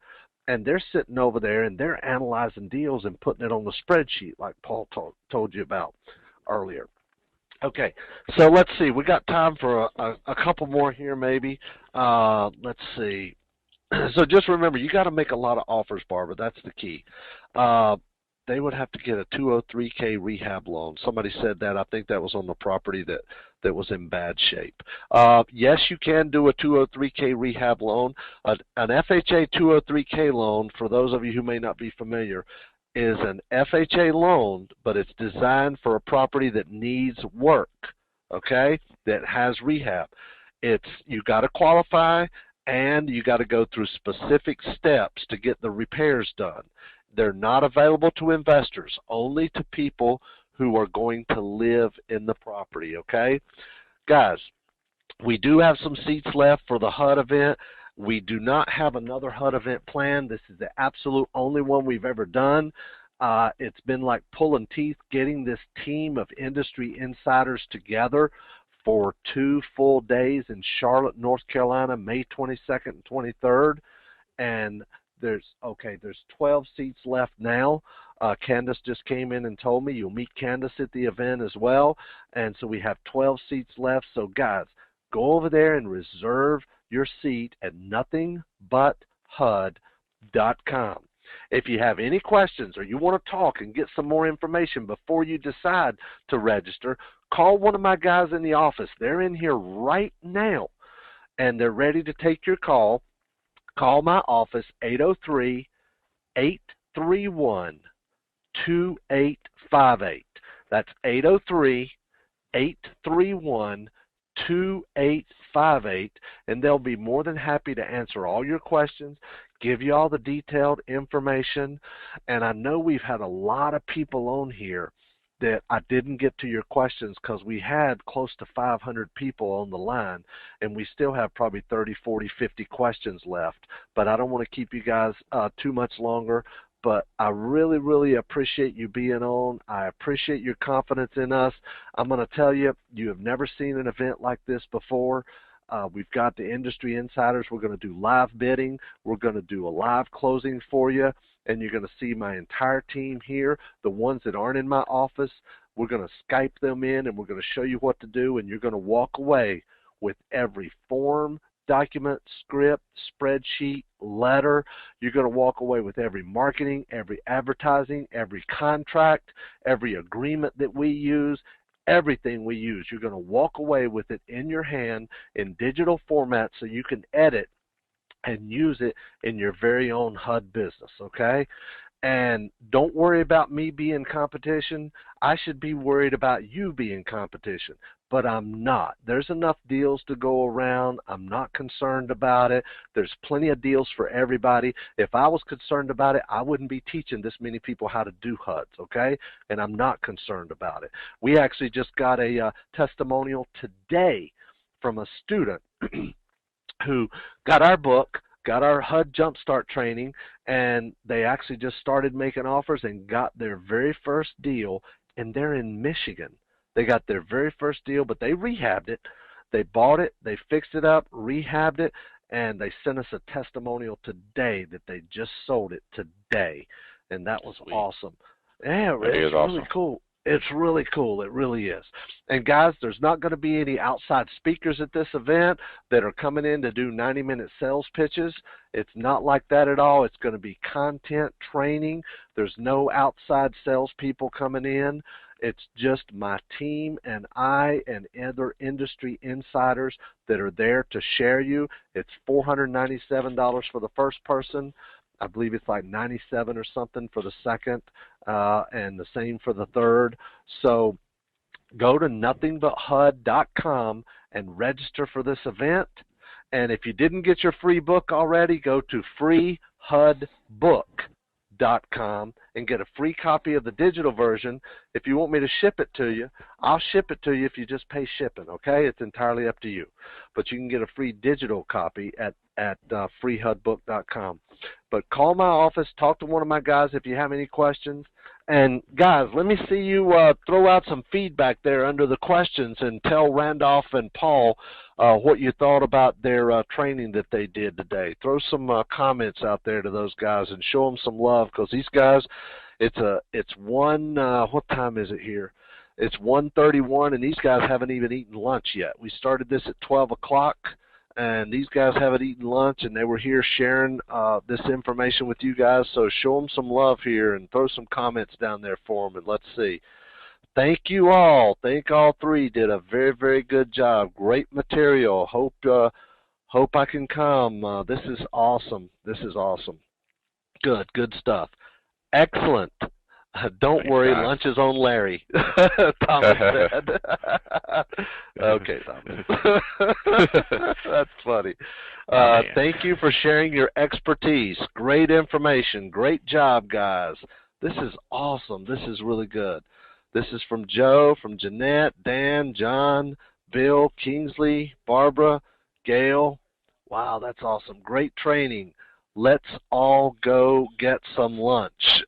And they're sitting over there and they're analyzing deals and putting it on the spreadsheet like Paul told you about earlier. Okay, so let's see. We got time for a couple more here maybe. Let's see. So just remember, you got to make a lot of offers, Barbara. That's the key. They would have to get a 203K rehab loan. Somebody said that. I think that was on the property that was in bad shape. Yes, you can do a 203K rehab loan. An FHA 203K loan, for those of you who may not be familiar, is an FHA loan, but it's designed for a property that needs work, okay, that has rehab. You got to qualify, and you got to go through specific steps to get the repairs done. They're not available to investors, only to people who are going to live in the property, okay? Guys, we do have some seats left for the HUD event. We do not have another HUD event planned. This is the absolute only one we've ever done. It's been like pulling teeth getting this team of industry insiders together for 2 full days in Charlotte, North Carolina, May 22nd and 23rd. And there's 12 seats left now. Candace just came in and told me you'll meet Candace at the event as well. And so we have 12 seats left. So guys, go over there and reserve your seat at nothingbut.hud.com. If you have any questions or you want to talk and get some more information before you decide to register, call one of my guys in the office. They're in here right now, and they're ready to take your call. Call my office, 803-831-2858. That's 803-831-2858, and they'll be more than happy to answer all your questions, give you all the detailed information. And I know we've had a lot of people on here that I didn't get to your questions because we had close to 500 people on the line, and we still have probably 30, 40, 50 questions left. But I don't want to keep you guys too much longer. But I really, really appreciate you being on. I appreciate your confidence in us. I'm going to tell you, you have never seen an event like this before. We've got the industry insiders. We're going to do live bidding. We're going to do a live closing for you, and you're going to see my entire team here, the ones that aren't in my office. We're going to Skype them in, and we're going to show you what to do, and you're going to walk away with every form, document, script, spreadsheet, letter. You're going to walk away with every marketing, every advertising, every contract, every agreement that we use, everything we use. You're going to walk away with it in your hand in digital format so you can edit and use it in your very own HUD business, okay? And don't worry about me being competition. I should be worried about you being competition, but I'm not. There's enough deals to go around. I'm not concerned about it. There's plenty of deals for everybody. If I was concerned about it, I wouldn't be teaching this many people how to do HUDs, okay? And I'm not concerned about it. We actually just got a testimonial today from a student who got our book, got our HUD Jumpstart training, and they actually just started making offers and got their very first deal, and they're in Michigan. They got their very first deal, but they rehabbed it. They bought it, they fixed it up, rehabbed it, and they sent us a testimonial today that they just sold it today, and that was awesome. Yeah, it's really cool. It's really cool. It really is. And guys, there's not going to be any outside speakers at this event that are coming in to do 90-minute sales pitches. It's not like that at all. It's going to be content training. There's no outside salespeople coming in. It's just my team and I and other industry insiders that are there to share you. It's $497 for the first person. I believe it's like 97 or something for the second, and the same for the third. So go to nothingbut.hud.com and register for this event. And if you didn't get your free book already, go to freehudbook.com. HUD.com and get a free copy of the digital version. If you want me to ship it to you, I'll ship it to you if you just pay shipping, okay? It's entirely up to you. But you can get a free digital copy at freehudbook.com. But call my office, talk to one of my guys if you have any questions. And, guys, let me see you throw out some feedback there under the questions and tell Randolph and Paul what you thought about their training that they did today. Throw some comments out there to those guys and show them some love, because these guys, what time is it here? It's 1:31, and these guys haven't even eaten lunch yet. We started this at 12 o'clock. And these guys haven't eaten lunch, and they were here sharing this information with you guys. So show them some love here and throw some comments down there for them, and let's see. Thank you all. Think all three did a very, very good job. Great material. Hope I can come. This is awesome. This is awesome. Good stuff. Excellent. Don't worry, guys. lunch is on Larry, Thomas said. Okay, Thomas. That's funny. Thank you for sharing your expertise. Great information. Great job, guys. This is awesome. This is really good. This is from Joe, from Jeanette, Dan, John, Bill, Kingsley, Barbara, Gail. Wow, that's awesome. Great training. Let's all go get some lunch.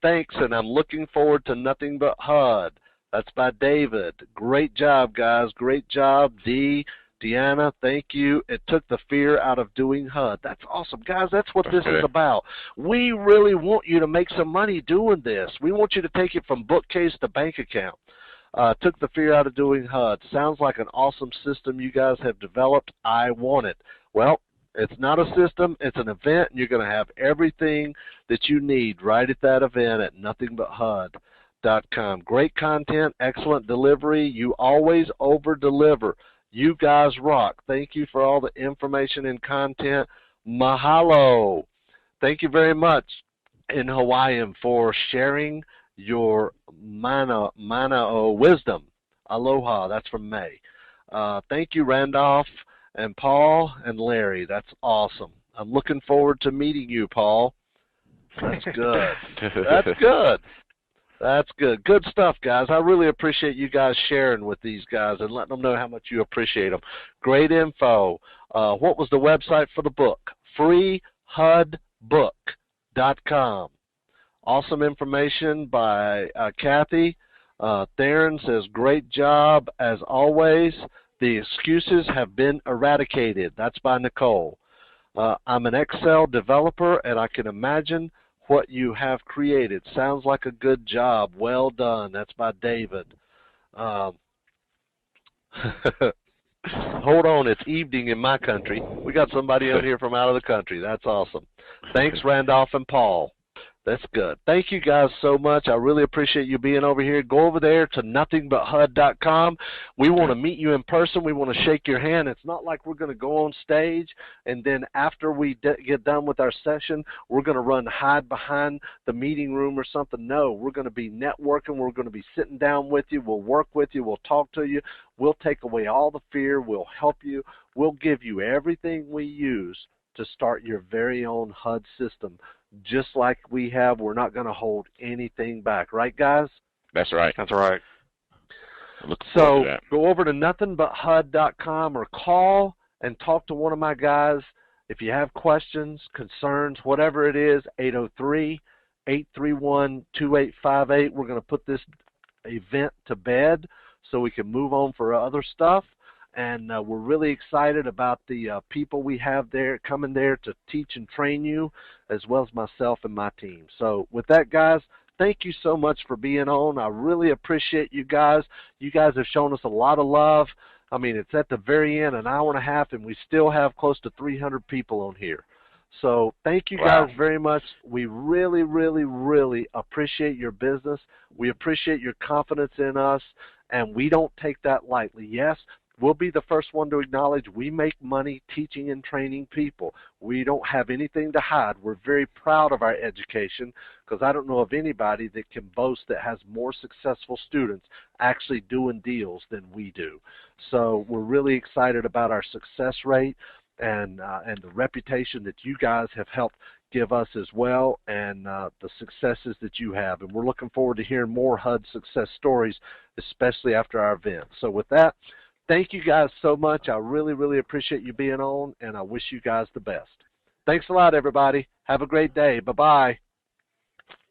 Thanks, and I'm looking forward to Nothing But HUD. That's by David. Great job, guys. Great job, Deanna, thank you. It took the fear out of doing HUD. That's awesome. Guys, that's what this is about. We really want you to make some money doing this. We want you to take it from bookcase to bank account. Took the fear out of doing HUD. Sounds like an awesome system you guys have developed. I want it. Well, it's not a system, it's an event, and you're going to have everything that you need right at that event at nothingbut.hud.com. Great content, excellent delivery. You always over-deliver. You guys rock. Thank you for all the information and content. Mahalo. Thank you very much in Hawaiian for sharing your mana'o wisdom. Aloha. That's from May. Thank you, Randolph and Paul and Larry. That's awesome. I'm looking forward to meeting you, Paul. That's good. That's good. That's good. Good stuff, guys. I really appreciate you guys sharing with these guys and letting them know how much you appreciate them. Great info. What was the website for the book? freehudbook.com. Awesome information by Kathy. Theron says, great job as always. The excuses have been eradicated. That's by Nicole. I'm an Excel developer, and I can imagine what you have created. Sounds like a good job. Well done. That's by David. Hold on. It's evening in my country. We got somebody on here from out of the country. That's awesome. Thanks, Randolph and Paul. That's good. Thank you guys so much. I really appreciate you being over here. Go over there to nothingbutHUD.com. We want to meet you in person. We want to shake your hand. It's not like we're going to go on stage and then after we get done with our session, we're going to hide behind the meeting room or something. No, we're going to be networking. We're going to be sitting down with you. We'll work with you. We'll talk to you. We'll take away all the fear. We'll help you. We'll give you everything we use to start your very own HUD system. Just like we have, we're not going to hold anything back. Right, guys? That's right. That's right. So go over to nothingbutHUD.com or call and talk to one of my guys. If you have questions, concerns, whatever it is, 803-831-2858. We're going to put this event to bed so we can move on for other stuff. And we're really excited about the people we have there coming there to teach and train you, as well as myself and my team. So with that, guys, thank you so much for being on. I really appreciate you guys. You guys have shown us a lot of love. I mean, it's at the very end, an hour and a half, and we still have close to 300 people on here. So thank you guys very much. We really, really, really appreciate your business. We appreciate your confidence in us, and we don't take that lightly. Yes, we'll be the first one to acknowledge we make money teaching and training people. We don't have anything to hide. We're very proud of our education because I don't know of anybody that can boast that has more successful students actually doing deals than we do. So we're really excited about our success rate and the reputation that you guys have helped give us as well, and the successes that you have. And we're looking forward to hearing more HUD success stories, especially after our event. So with that, thank you guys so much. I really, really appreciate you being on, and I wish you guys the best. Thanks a lot, everybody. Have a great day. Bye-bye.